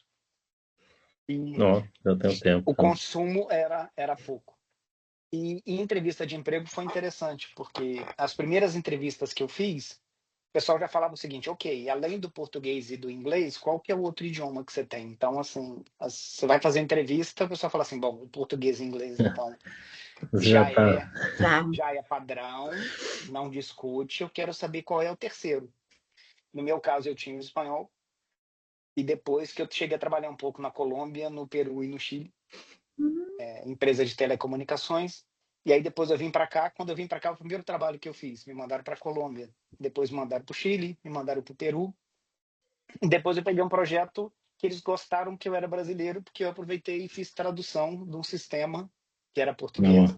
E já tem um tempo. O consumo era pouco. E em entrevista de emprego foi interessante, porque as primeiras entrevistas que eu fiz, o pessoal já falava o seguinte, ok, além do português e do inglês, qual que é o outro idioma que você tem? Então, assim, você vai fazer entrevista, o pessoal fala assim, bom, o português e inglês, então, já é padrão, não discute, eu quero saber qual é o terceiro. No meu caso, eu tinha o espanhol, e depois que eu cheguei a trabalhar um pouco na Colômbia, no Peru e no Chile, empresa de telecomunicações. E aí depois eu vim para cá. Quando eu vim para cá, o primeiro trabalho que eu fiz, me mandaram para a Colômbia, depois me mandaram para o Chile, me mandaram para o Peru. E depois eu peguei um projeto que eles gostaram que eu era brasileiro, porque eu aproveitei e fiz tradução de um sistema que era português,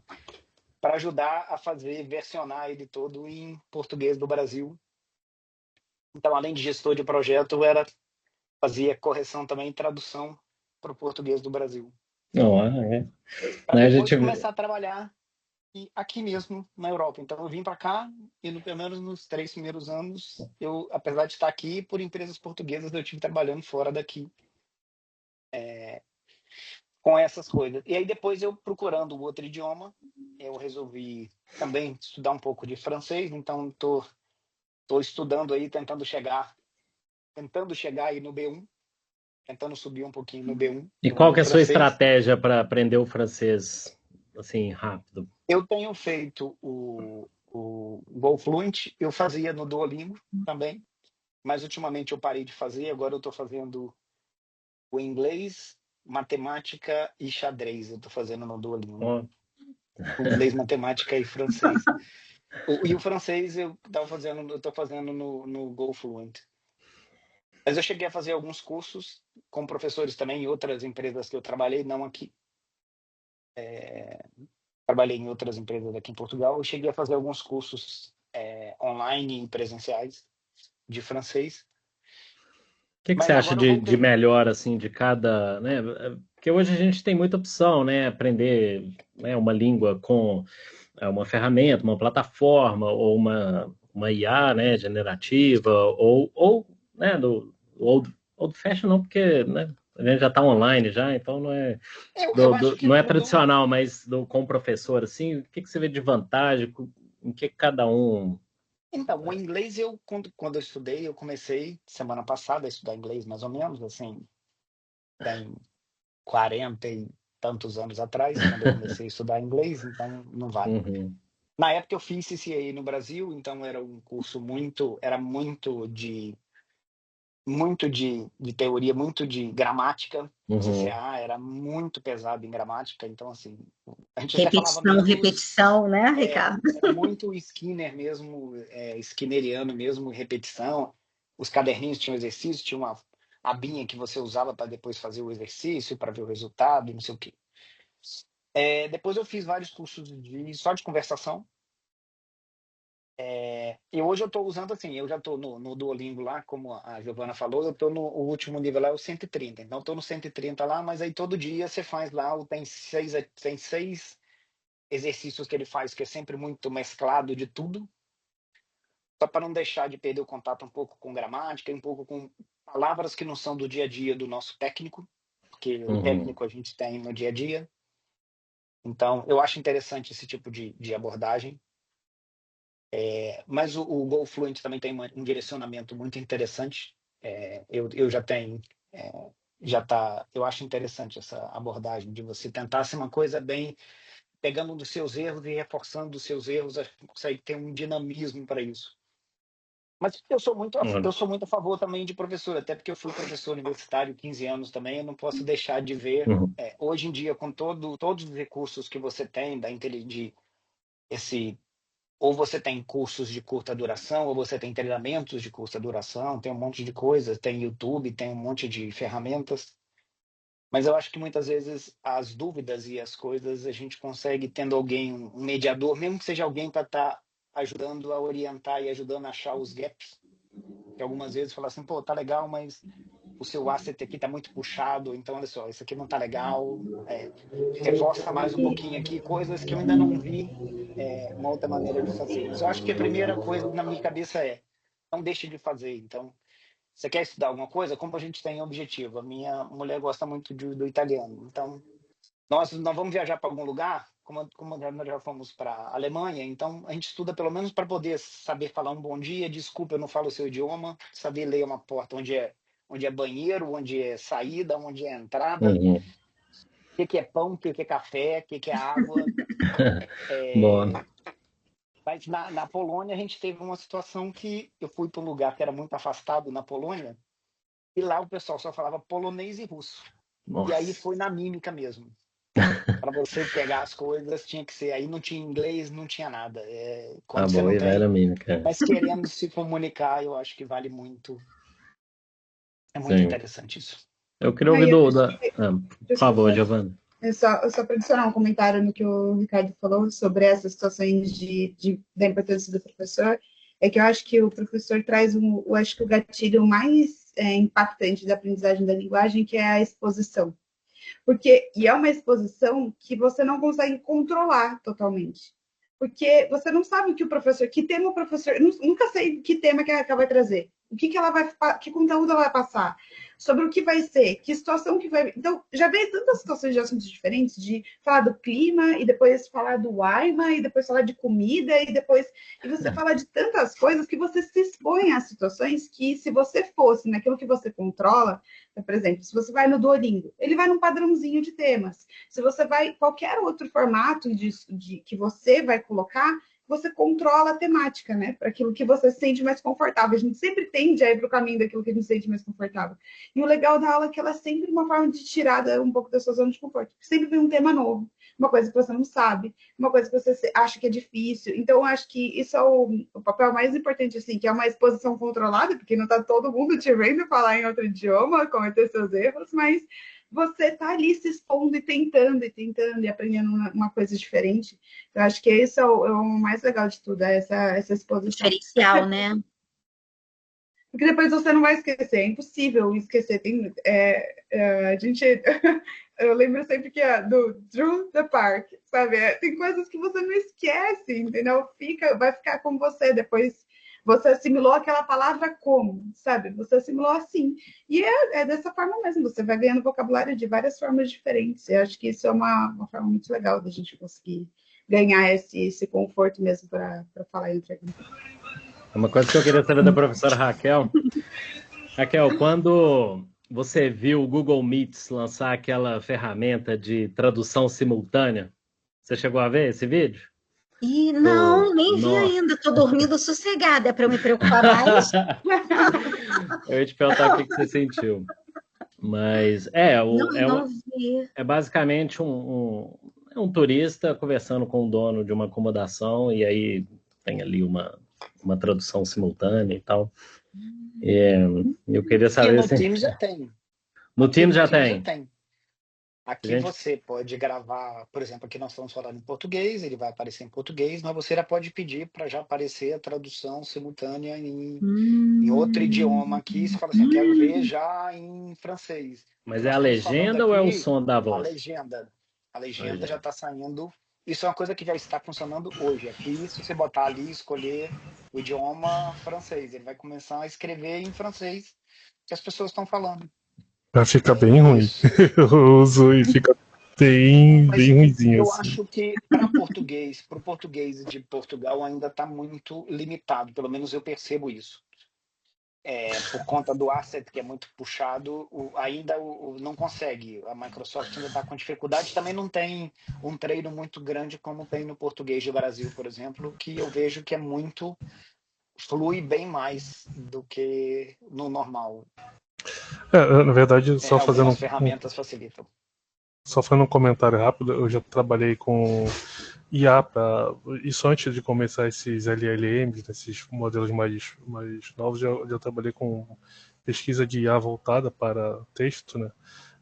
para ajudar a versionar ele todo em português do Brasil. Então, além de gestor de projeto, eu fazia correção também e tradução para o português do Brasil. Para depois começar a trabalhar aqui mesmo na Europa. Então, eu vim para cá e, pelo menos nos 3 primeiros anos, apesar de estar aqui, por empresas portuguesas, eu estive trabalhando fora daqui com essas coisas. E aí, depois, eu procurando outro idioma, eu resolvi também estudar um pouco de francês. Então, estou estudando aí, tentando chegar aí no B1, tentando subir um pouquinho no B1. E qual que é a sua estratégia para aprender o francês assim rápido? Eu tenho feito o GoFluent, eu fazia no Duolingo também, mas ultimamente eu parei de fazer. Agora eu estou fazendo o inglês, matemática e xadrez. Eu estou fazendo no Duolingo. O inglês, matemática e francês. E o francês eu estou fazendo no GoFluent. Mas eu cheguei a fazer alguns cursos com professores também em outras empresas que eu trabalhei, não aqui. Trabalhei em outras empresas aqui em Portugal. Eu cheguei a fazer alguns cursos online e presenciais de francês. O que você acha de melhor, assim, de cada, né? Porque hoje a gente tem muita opção, né? Aprender, né, uma língua com uma ferramenta, uma plataforma, ou uma IA, né, generativa, ou né, do old fashion não, porque, né, a gente já está online já, então não é, não é tradicional, mas com o professor, assim, o que você vê de vantagem, em que cada um... Então, o inglês, quando eu estudei, eu comecei semana passada a estudar inglês, mais ou menos, assim, tem 40 e tantos anos atrás, quando eu comecei a estudar inglês, então não vale. Na época eu fiz CCA no Brasil, então era um curso muito muito de teoria, muito de gramática. Uhum. CCA era muito pesado em gramática, então assim, a gente até falava Repetição, menos, repetição, né, Ricardo? era muito Skinner mesmo, skinneriano mesmo, repetição. Os caderninhos tinham exercício, tinha uma abinha que você usava para depois fazer o exercício, para ver o resultado, não sei o quê. Depois eu fiz vários cursos só de conversação. E hoje eu estou usando assim, eu já estou no Duolingo lá, como a Giovana falou, eu estou no último nível lá, o 130. Então estou no 130 lá, mas aí todo dia você faz lá, tem seis exercícios que ele faz, que é sempre muito mesclado de tudo, só para não deixar de perder o contato um pouco com gramática, um pouco com palavras que não são do dia a dia do nosso técnico, porque o técnico a gente tem no dia a dia. Então, eu acho interessante esse tipo de abordagem. Mas o Go Fluent também tem um direcionamento muito interessante. Eu já tenho, eu acho interessante essa abordagem de você tentar ser uma coisa bem pegando um dos seus erros e reforçando os seus erros, acho que consegue ter um dinamismo para isso. Mas eu sou muito a favor também de professor, até porque eu fui professor universitário 15 anos também, eu não posso deixar de ver, hoje em dia, com todos os recursos que você tem, ou você tem cursos de curta duração, ou você tem treinamentos de curta duração, tem um monte de coisas, tem YouTube, tem um monte de ferramentas. Mas eu acho que muitas vezes as dúvidas e as coisas a gente consegue tendo alguém, um mediador, mesmo que seja alguém para estar ajudando a orientar e ajudando a achar os gaps. Que algumas vezes fala assim, pô, tá legal, mas o seu asset aqui tá muito puxado, então olha só, isso aqui não tá legal, reforça mais um pouquinho aqui, coisas que eu ainda não vi uma outra maneira de fazer. Mas eu acho que a primeira coisa na minha cabeça não deixe de fazer. Então, você quer estudar alguma coisa? Como a gente tem objetivo? A minha mulher gosta muito do italiano. Então, nós vamos viajar para algum lugar, como nós já fomos para a Alemanha, então a gente estuda pelo menos para poder saber falar um bom dia, desculpa, eu não falo o seu idioma, saber ler uma porta onde é banheiro, onde é saída, onde é entrada, o que é pão, o que é café, o que é água. Mas na Polônia a gente teve uma situação que eu fui para um lugar que era muito afastado na Polônia, e lá o pessoal só falava polonês e russo. Nossa. E aí foi na mímica mesmo. Para você pegar as coisas, tinha que ser. Aí não tinha inglês, não tinha nada. Quando você não tem, mímica. Mas querendo se comunicar, eu acho que vale muito. É muito interessante isso. Eu queria ouvir por favor, Giovana. Só para adicionar um comentário no que o Ricardo falou sobre essas situações da importância do professor, é que eu acho que o professor traz acho que o gatilho mais impactante da aprendizagem da linguagem, que é a exposição. E é uma exposição que você não consegue controlar totalmente. Porque você não sabe que tema o professor, nunca sei que tema que ela vai trazer, que conteúdo ela vai passar, sobre o que vai ser, que situação que vai. Então, já veio tantas situações de assuntos diferentes, de falar do clima, e depois falar do AIMA, e depois falar de comida, e você fala de tantas coisas que você se expõe a situações que, se você fosse naquilo que você controla, por exemplo, se você vai no Duolingo, ele vai num padrãozinho de temas. Se você vai qualquer outro formato que você vai colocar, você controla a temática, né? Para aquilo que você se sente mais confortável. A gente sempre tende a ir para o caminho daquilo que a gente se sente mais confortável. E o legal da aula é que ela é sempre uma forma de tirada um pouco da sua zona de conforto. Sempre vem um tema novo, uma coisa que você não sabe, uma coisa que você acha que é difícil. Então, eu acho que isso é o papel mais importante, assim, que é uma exposição controlada, porque não está todo mundo te vendo falar em outro idioma, cometer seus erros, mas você está ali se expondo e tentando e aprendendo uma coisa diferente. Eu acho que esse é o mais legal de tudo, essa exposição. Diferencial, né? Porque depois você não vai esquecer, é impossível esquecer. Eu lembro sempre que do Drew the Park, sabe? Tem coisas que você não esquece, entendeu? Vai ficar com você depois. Você assimilou aquela palavra como, sabe? Você assimilou assim. E é dessa forma mesmo, você vai ganhando vocabulário de várias formas diferentes. Eu acho que isso é uma forma muito legal da gente conseguir ganhar esse conforto mesmo para falar entre a gente. Uma coisa que eu queria saber da professora Raquel. Raquel, quando você viu o Google Meets lançar aquela ferramenta de tradução simultânea, você chegou a ver esse vídeo? E não, nem vi ainda. Estou dormindo sossegada. É para eu me preocupar mais? Eu ia te perguntar o que você sentiu. Mas não vi. É basicamente um turista conversando com o dono de uma acomodação, e aí tem ali uma tradução simultânea e tal. Eu queria saber... E no Teams já tem. No Teams já tem. Aqui você pode gravar, por exemplo, aqui nós estamos falando em português, ele vai aparecer em português, mas você já pode pedir para já aparecer a tradução simultânea em outro idioma aqui. Você fala assim, eu quero ver já em francês. Mas é a legenda ou é o som da voz? A legenda já está saindo. Isso é uma coisa que já está funcionando hoje. Aqui, se você botar ali e escolher o idioma francês, ele vai começar a escrever em francês que as pessoas estão falando. Fica bem ruim. Eu uso e fica bem ruimzinho. Eu acho que para o português de Portugal ainda está muito limitado, pelo menos eu percebo isso. Por conta do asset, que é muito puxado, ainda não consegue. A Microsoft ainda está com dificuldade. Também não tem um treino muito grande como tem no português do Brasil, por exemplo, que eu vejo que flui bem mais do que no normal. Na verdade, só fazendo ferramentas facilitam. Só fazendo um comentário rápido, eu já trabalhei com IA isso antes de começar esses LLMs, esses modelos mais novos, já trabalhei com pesquisa de IA voltada para texto, né?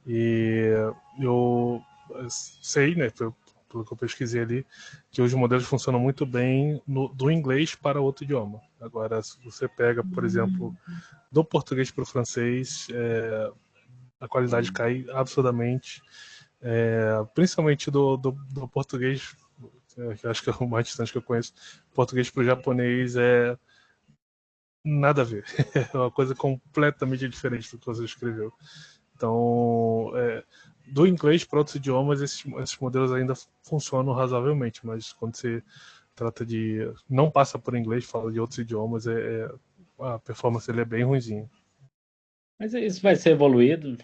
E eu sei, né, pelo que eu pesquisei ali, que os modelos funcionam muito bem do inglês para outro idioma. Agora, se você pega, por exemplo, do português para o francês, a qualidade cai absurdamente, principalmente do português, que acho que é o mais distante que eu conheço. Português para o japonês é nada a ver. É uma coisa completamente diferente do que você escreveu. Então, do inglês para outros idiomas, esses modelos ainda funcionam razoavelmente, mas quando você trata de... não passa por inglês, fala de outros idiomas, a performance dele é bem ruimzinha. Mas isso vai ser evoluído?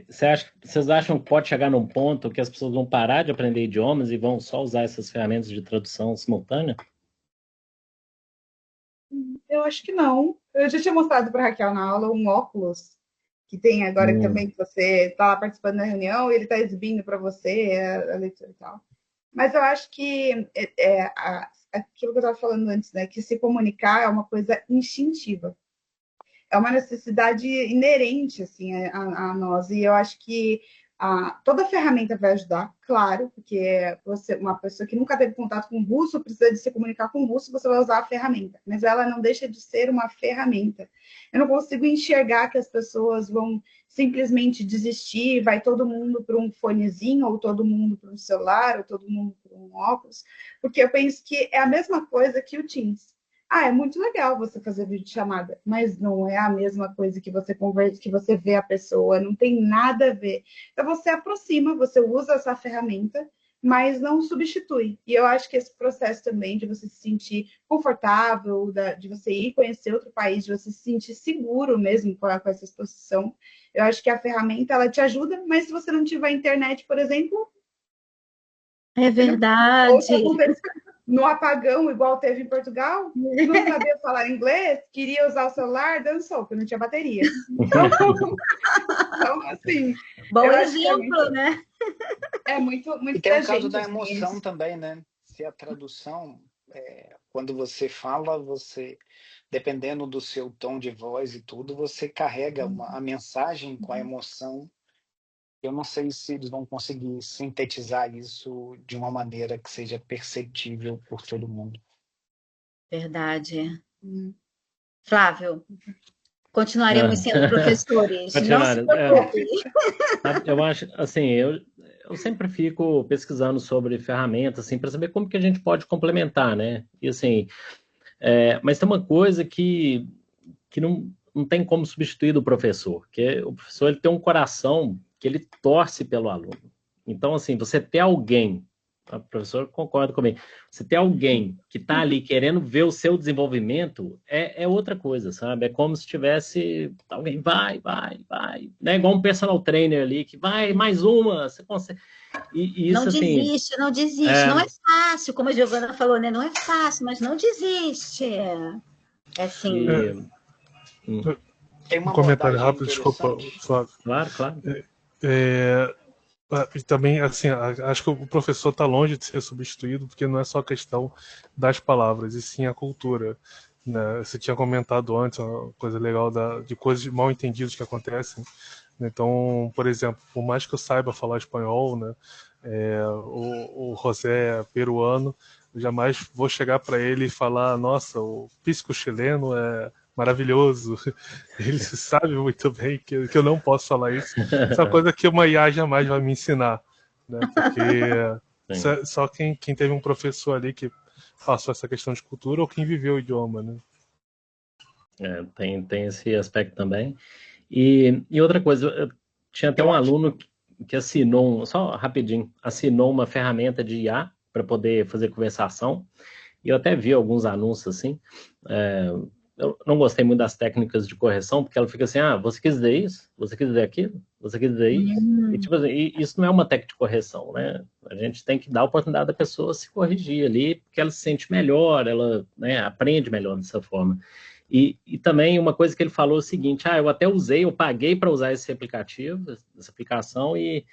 Vocês acham que pode chegar num ponto que as pessoas vão parar de aprender idiomas e vão só usar essas ferramentas de tradução simultânea? Eu acho que não. Eu já tinha mostrado para a Raquel na aula um óculos que tem agora também, que você está lá participando da reunião e ele está exibindo para você a leitura e tal. Mas eu acho que aquilo que eu estava falando antes, né, que se comunicar é uma coisa instintiva. É uma necessidade inerente assim, a nós. E eu acho que toda ferramenta vai ajudar, claro, porque uma pessoa que nunca teve contato com o russo precisa de se comunicar com o russo, você vai usar a ferramenta. Mas ela não deixa de ser uma ferramenta. Eu não consigo enxergar que as pessoas vão simplesmente desistir, vai todo mundo para um fonezinho, ou todo mundo para um celular, ou todo mundo para um óculos, porque eu penso que é a mesma coisa que o Teams. É muito legal você fazer videochamada, mas não é a mesma coisa que você conversa, que você vê a pessoa, não tem nada a ver. Então você aproxima, você usa essa ferramenta, mas não substitui. E eu acho que esse processo também de você se sentir confortável, de você ir conhecer outro país, de você se sentir seguro mesmo com essa exposição, eu acho que a ferramenta ela te ajuda, mas se você não tiver internet, por exemplo... É verdade. No apagão, igual teve em Portugal, não sabia falar inglês, queria usar o celular, dançou, porque não tinha bateria. Então assim... Bom exemplo, né? É muito e tem o caso da emoção também, né? Se a tradução, quando você fala, dependendo do seu tom de voz e tudo, você carrega a mensagem com a emoção. Eu não sei se eles vão conseguir sintetizar isso de uma maneira que seja perceptível por todo mundo. Verdade. Flávio, continuaremos sendo professores. Não se preocupe. Eu acho, assim, eu sempre fico pesquisando sobre ferramentas, assim, para saber como que a gente pode complementar, né? E assim, mas tem uma coisa que não tem como substituir do professor, que o professor ele tem um coração que ele torce pelo aluno. Então, assim, você ter alguém a professora concorda comigo. Se tem alguém que está ali querendo ver o seu desenvolvimento, é outra coisa, sabe? É como se tivesse alguém, vai, né? Igual um personal trainer ali, que vai, mais uma, você consegue. E isso, Não assim... desiste, não desiste. Não é fácil, como a Giovana falou, né? Não é fácil, mas não desiste. É assim. Tem Um uma comentário abordagem rápido, desculpa, interessante. Flávio. Claro. E também, assim, acho que o professor está longe de ser substituído, porque não é só questão das palavras, e sim a cultura. Né? Você tinha comentado antes uma coisa legal de coisas mal entendidas que acontecem. Então, por exemplo, por mais que eu saiba falar espanhol, né, o José é peruano, eu jamais vou chegar para ele e falar: nossa, o pisco chileno é maravilhoso. Ele sabe muito bem que eu não posso falar isso. Essa é uma coisa que uma IA jamais vai me ensinar, né? Porque só quem teve um professor ali que passou essa questão de cultura ou quem viveu o idioma, né? Tem esse aspecto também. E outra coisa, eu tinha até um aluno que assinou, só rapidinho, assinou uma ferramenta de IA para poder fazer conversação. E eu até vi alguns anúncios assim. Eu não gostei muito das técnicas de correção, porque ela fica assim: você quis dizer isso? Você quis dizer aquilo? Você quis dizer isso? E, tipo assim, isso não é uma técnica de correção, né? A gente tem que dar a oportunidade da pessoa se corrigir ali, porque ela se sente melhor, ela, né, aprende melhor dessa forma. E também uma coisa que ele falou é o seguinte: eu até usei, eu paguei para usar esse aplicativo, essa aplicação, e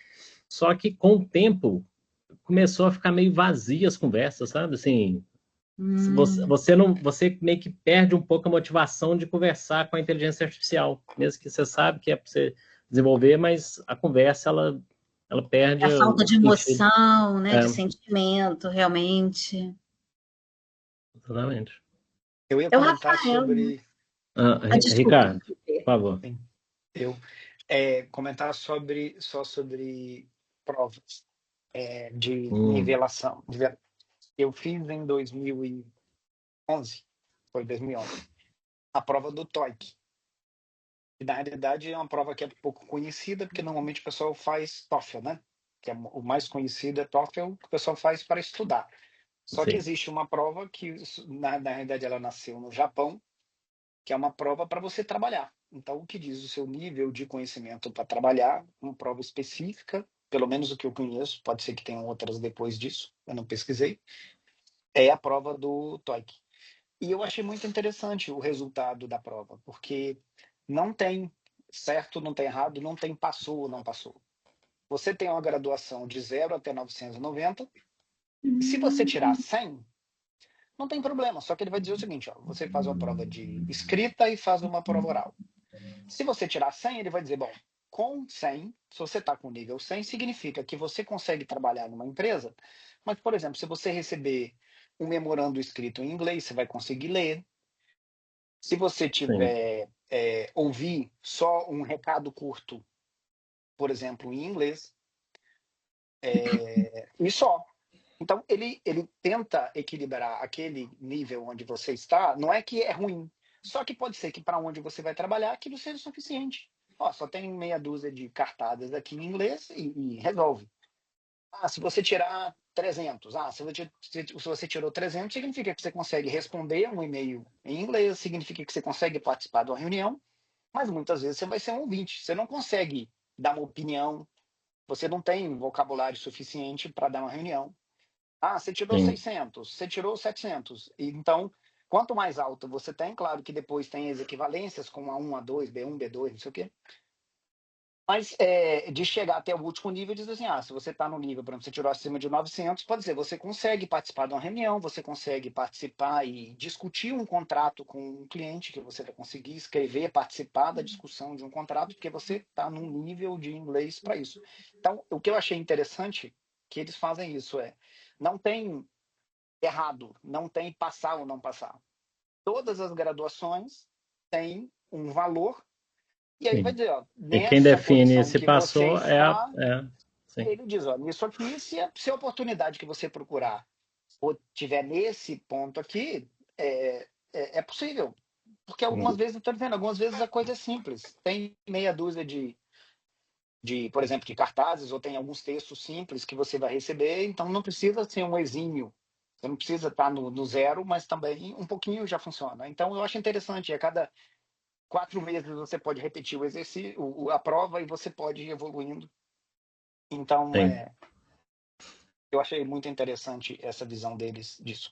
só que com o tempo começou a ficar meio vazia as conversas, sabe? Assim, você meio que perde um pouco a motivação de conversar com a inteligência artificial, mesmo que você sabe que é para você desenvolver, mas a conversa ela perde A falta o de sentido. emoção, né? De sentimento, realmente. Exatamente. Eu ia É o comentar Rafael. sobre. Desculpa. Ricardo, por favor. Eu comentar só sobre provas de nivelação. Eu fiz em 2011, foi 2011, a prova do TOEIC. E, na realidade, é uma prova que é pouco conhecida, porque normalmente o pessoal faz TOEFL, né? Que é o mais conhecido é TOEFL, que o pessoal faz para estudar. Só que existe uma prova que, na realidade, ela nasceu no Japão, que é uma prova para você trabalhar. Então, o que diz o seu nível de conhecimento para trabalhar, uma prova específica, pelo menos o que eu conheço, pode ser que tenham outras depois disso, eu não pesquisei, é a prova do TOEIC. E eu achei muito interessante o resultado da prova, porque não tem certo, não tem errado, não tem passou ou não passou. Você tem uma graduação de 0 até 990, e se você tirar 100, não tem problema, só que ele vai dizer o seguinte: você faz uma prova de escrita e faz uma prova oral. Se você tirar 100, ele vai dizer, bom, com 100, se você está com nível 100, significa que você consegue trabalhar numa empresa, mas, por exemplo, se você receber um memorando escrito em inglês, você vai conseguir ler. Se você tiver ouvir só um recado curto, por exemplo, em inglês, e só. Então, ele tenta equilibrar aquele nível onde você está, não é que é ruim, só que pode ser que para onde você vai trabalhar aquilo seja suficiente. Só tem meia dúzia de cartadas aqui em inglês e resolve. Se você tirar 300, se você tirou 300, significa que você consegue responder um e-mail em inglês, significa que você consegue participar de uma reunião, mas muitas vezes você vai ser um ouvinte, você não consegue dar uma opinião, você não tem vocabulário suficiente para dar uma reunião. Você tirou 600, você tirou 700. Então, quanto mais alto você tem, claro que depois tem as equivalências com A1, A2, B1, B2, não sei o quê. Mas de chegar até o último nível, diz assim, se você está no nível, por exemplo, você tirou acima de 900, pode dizer, você consegue participar de uma reunião, você consegue participar e discutir um contrato com um cliente, que você vai conseguir escrever, participar da discussão de um contrato, porque você está num nível de inglês para isso. Então, o que eu achei interessante, que eles fazem isso, não tem errado, não tem passar ou não passar. Todas as graduações têm um valor, e aí vai dizer, e quem nessa define posição se que passou você está, sim. ele diz, nisso aqui, se a oportunidade que você procurar ou tiver nesse ponto aqui, é possível. Porque algumas vezes, eu estou dizendo, algumas vezes a coisa é simples. Tem meia dúzia de por exemplo, de cartazes, ou tem alguns textos simples que você vai receber, então não precisa ser um exímio, você não precisa estar no zero, mas também um pouquinho já funciona. Então, eu acho interessante, a cada 4 meses você pode repetir o exercício, a prova, e você pode ir evoluindo. Então, eu achei muito interessante essa visão deles disso.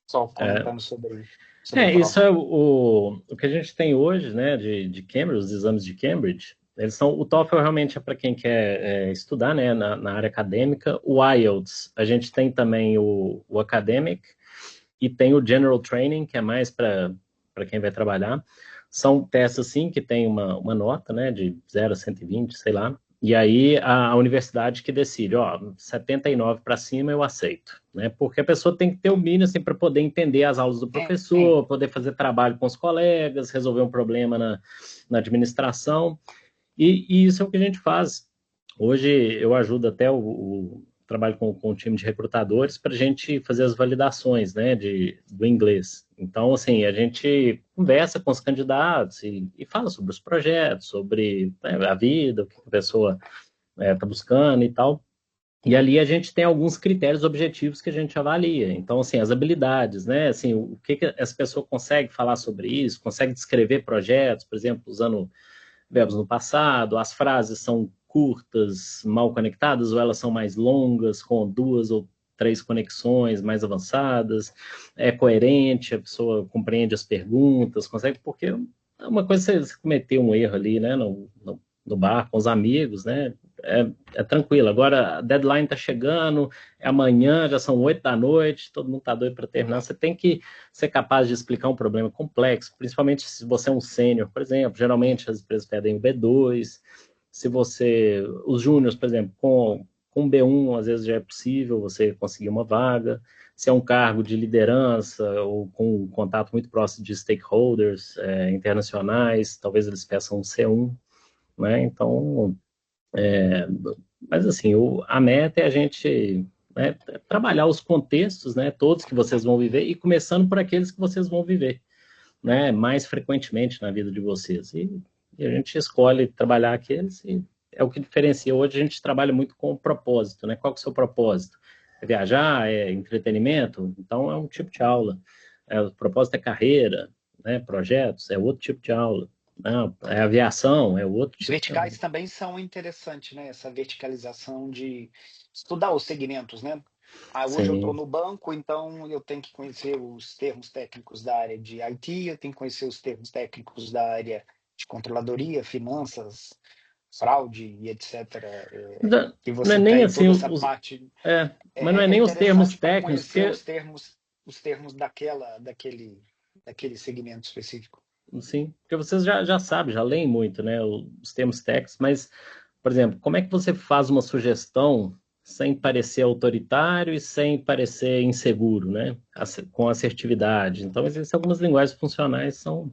Só comentando sobre isso é o que a gente tem hoje, né, de Cambridge, os exames de Cambridge. O TOEFL realmente é para quem quer estudar, né, na área acadêmica. O IELTS, a gente tem também o Academic e tem o General Training, que é mais para quem vai trabalhar. São testes, assim, que tem uma nota, né, de 0 a 120, sei lá. E aí a universidade que decide, 79 para cima eu aceito, né? Porque a pessoa tem que ter o mínimo, assim, para poder entender as aulas do professor, poder fazer trabalho com os colegas, resolver um problema na administração. E isso é o que a gente faz. Hoje eu ajudo até o trabalho com o time de recrutadores para a gente fazer as validações, né, do inglês. Então, assim, a gente conversa com os candidatos e fala sobre os projetos, sobre, né, a vida, o que a pessoa está buscando e tal. E ali a gente tem alguns critérios objetivos que a gente avalia. Então, assim, as habilidades, né? Assim, o que essa pessoa consegue falar sobre isso, consegue descrever projetos, por exemplo, usando verbos no passado, as frases são curtas, mal conectadas, ou elas são mais longas, com 2 ou 3 conexões mais avançadas, é coerente, a pessoa compreende as perguntas, consegue, porque é uma coisa você cometer um erro ali, né, no bar com os amigos, né, é tranquilo. Agora, a deadline está chegando, é amanhã, já são 8 da noite, todo mundo está doido para terminar. Você tem que ser capaz de explicar um problema complexo, principalmente se você é um sênior, por exemplo. Geralmente as empresas pedem o B2. Se você, os júniors, por exemplo, com B1, às vezes já é possível você conseguir uma vaga. Se é um cargo de liderança ou com um contato muito próximo de stakeholders internacionais, talvez eles peçam um C1, né? Então, mas assim, a meta é a gente, né, trabalhar os contextos, né, todos que vocês vão viver, e começando por aqueles que vocês vão viver, né, mais frequentemente na vida de vocês. E a gente escolhe trabalhar aqueles, e é o que diferencia. Hoje a gente trabalha muito com o propósito, né? Qual que é o seu propósito? É viajar? É entretenimento? Então é um tipo de aula. O propósito é carreira, né? Projetos? É outro tipo de aula. Não, é aviação, é outro Os tipo verticais também são interessantes, né? Essa verticalização de estudar os segmentos, né? Hoje eu estou no banco, então eu tenho que conhecer os termos técnicos da área de IT, eu tenho que conhecer os termos técnicos da área de controladoria, finanças, fraude e etc. Que você não é nem tem assim, toda essa parte. mas não é nem os termos técnicos. Conhecer os termos daquele segmento específico. Sim, porque vocês já sabem, já leem muito, né, os termos técnicos, mas, por exemplo, como é que você faz uma sugestão sem parecer autoritário e sem parecer inseguro, né, com assertividade? Então, existem algumas linguagens funcionais que são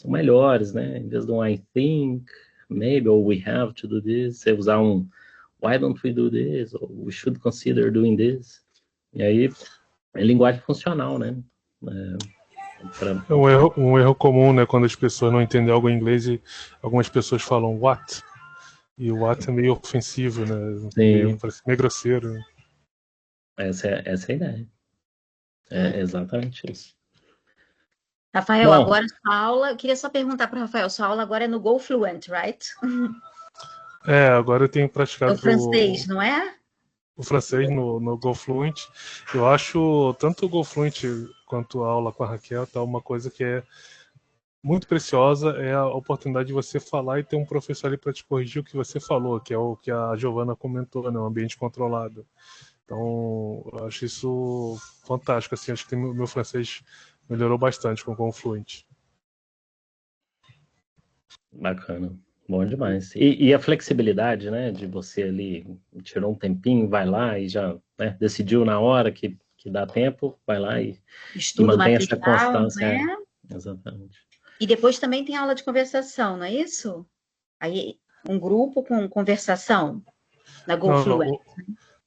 melhores, né, em vez de um I think, maybe, or we have to do this, você usar um why don't we do this, or we should consider doing this, e aí é linguagem funcional, né. É um erro comum, né? Quando as pessoas não entendem algo em inglês e algumas pessoas falam what. E o what é meio ofensivo, né? Parece meio grosseiro. Né? Essa é a ideia. É exatamente isso. Rafael, agora sua aula, eu queria só perguntar para o Rafael, sua aula agora é no Go Fluent, right? Agora eu tenho praticado... O francês, não é? O francês no Go Fluent. Eu acho tanto o Go Fluent quanto a aula com a Raquel tá uma coisa que é muito preciosa, é a oportunidade de você falar e ter um professor ali para te corrigir o que você falou, que é o que a Giovana comentou, né, um ambiente controlado. Então, eu acho isso fantástico, assim, acho que o meu francês melhorou bastante com o Go Fluent. Bacana. Bom demais. E a flexibilidade, né, de você ali, tirou um tempinho, vai lá e já, né, decidiu na hora que dá tempo, vai lá e mantém essa constância. Né? Exatamente. E depois também tem aula de conversação, não é isso? Aí, um grupo com conversação na Go Fluent.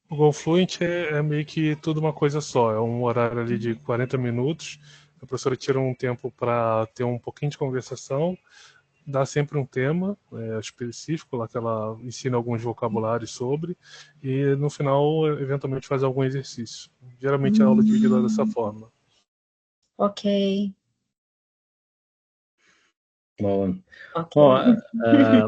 O Go Fluent é meio que tudo uma coisa só, é um horário ali de 40 minutos, a professora tira um tempo para ter um pouquinho de conversação, dá sempre um tema específico, lá que ela ensina alguns vocabulários sobre, e no final, eventualmente, faz algum exercício. Geralmente a aula é dividida dessa forma. Ok. Bom, Ok. bom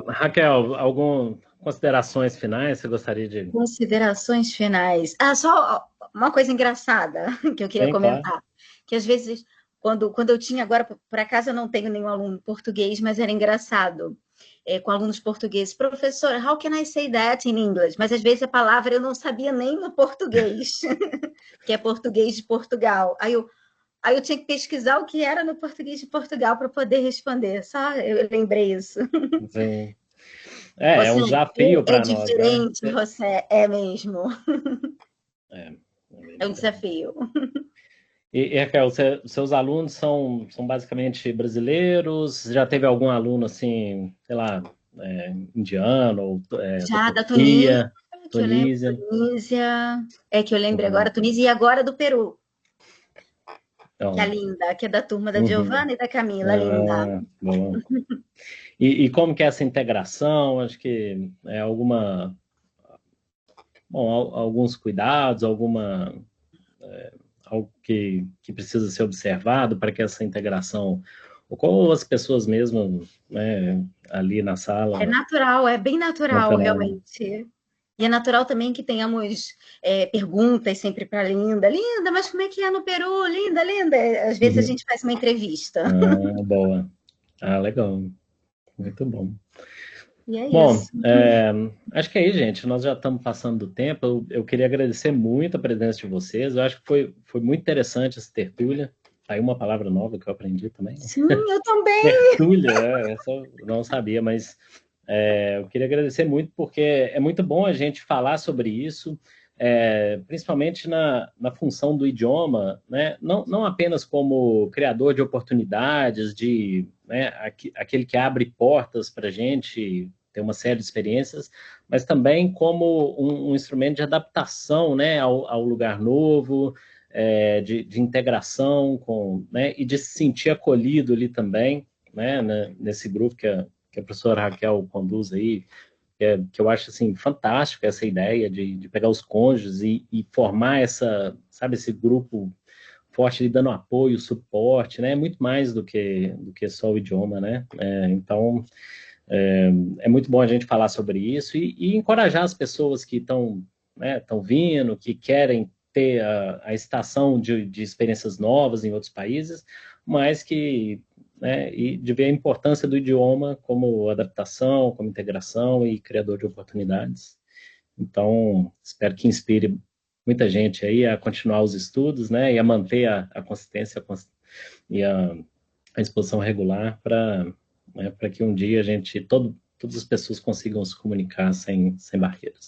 Raquel, algumas considerações finais você gostaria de... Considerações finais. Só uma coisa engraçada que eu queria Sim, comentar. claro. Que às vezes, quando eu tinha agora, por acaso eu não tenho nenhum aluno português, mas era engraçado. Com alunos portugueses, professor, how can I say that in English? Mas às vezes a palavra eu não sabia nem no português, que é português de Portugal. Aí eu tinha que pesquisar o que era no português de Portugal para poder responder. Só eu lembrei isso. Sim. É um Você desafio é para nós, né? diferente, você é mesmo. É um desafio. E Raquel, seus alunos são basicamente brasileiros? Já teve algum aluno assim, sei lá, indiano ou Já da da Tunísia, Turquia, que eu lembro, Tunísia? Tunísia, que eu lembrei Uhum. agora, Tunísia e agora do Peru, Então, que é linda, que é da turma da uhum. Giovana e da Camila, linda. Bom. E como que é essa integração? Acho que alguns cuidados, algo que precisa ser observado para que essa integração ocorra, as pessoas mesmo, né, ali na sala. É natural, é bem natural, Natural, né? realmente. E é natural também que tenhamos perguntas sempre para Linda. Linda, mas como é que é no Peru? Linda, linda. Às vezes a Uhum. gente faz uma entrevista. Boa. Legal. Muito bom. E é Bom, isso. acho que é isso, gente. Nós já estamos passando do tempo. Eu queria agradecer muito a presença de vocês. Eu acho que foi muito interessante essa tertúlia. Aí uma palavra nova que eu aprendi também. Sim, eu também. Tertúlia, essa eu não sabia, mas eu queria agradecer muito porque é muito bom a gente falar sobre isso, principalmente na função do idioma, né? Não apenas como criador de oportunidades, né, aquele que abre portas para a gente ter uma série de experiências, mas também como um instrumento de adaptação, né, ao lugar novo, de integração né, e de se sentir acolhido ali também, né, nesse grupo que a professora Raquel conduz aí, que eu acho assim fantástico essa ideia de pegar os cônjuges e formar sabe, esse grupo forte ali dando apoio, suporte, né? Muito mais do que só o idioma, né? Então é muito bom a gente falar sobre isso e encorajar as pessoas que estão, né, vindo, que querem ter a estação de experiências novas em outros países, mas que, né, e de ver a importância do idioma como adaptação, como integração e criador de oportunidades. Então, espero que inspire muita gente aí a continuar os estudos, né, e a manter a consistência e a exposição regular para, né, que um dia todas as pessoas consigam se comunicar sem barreiras.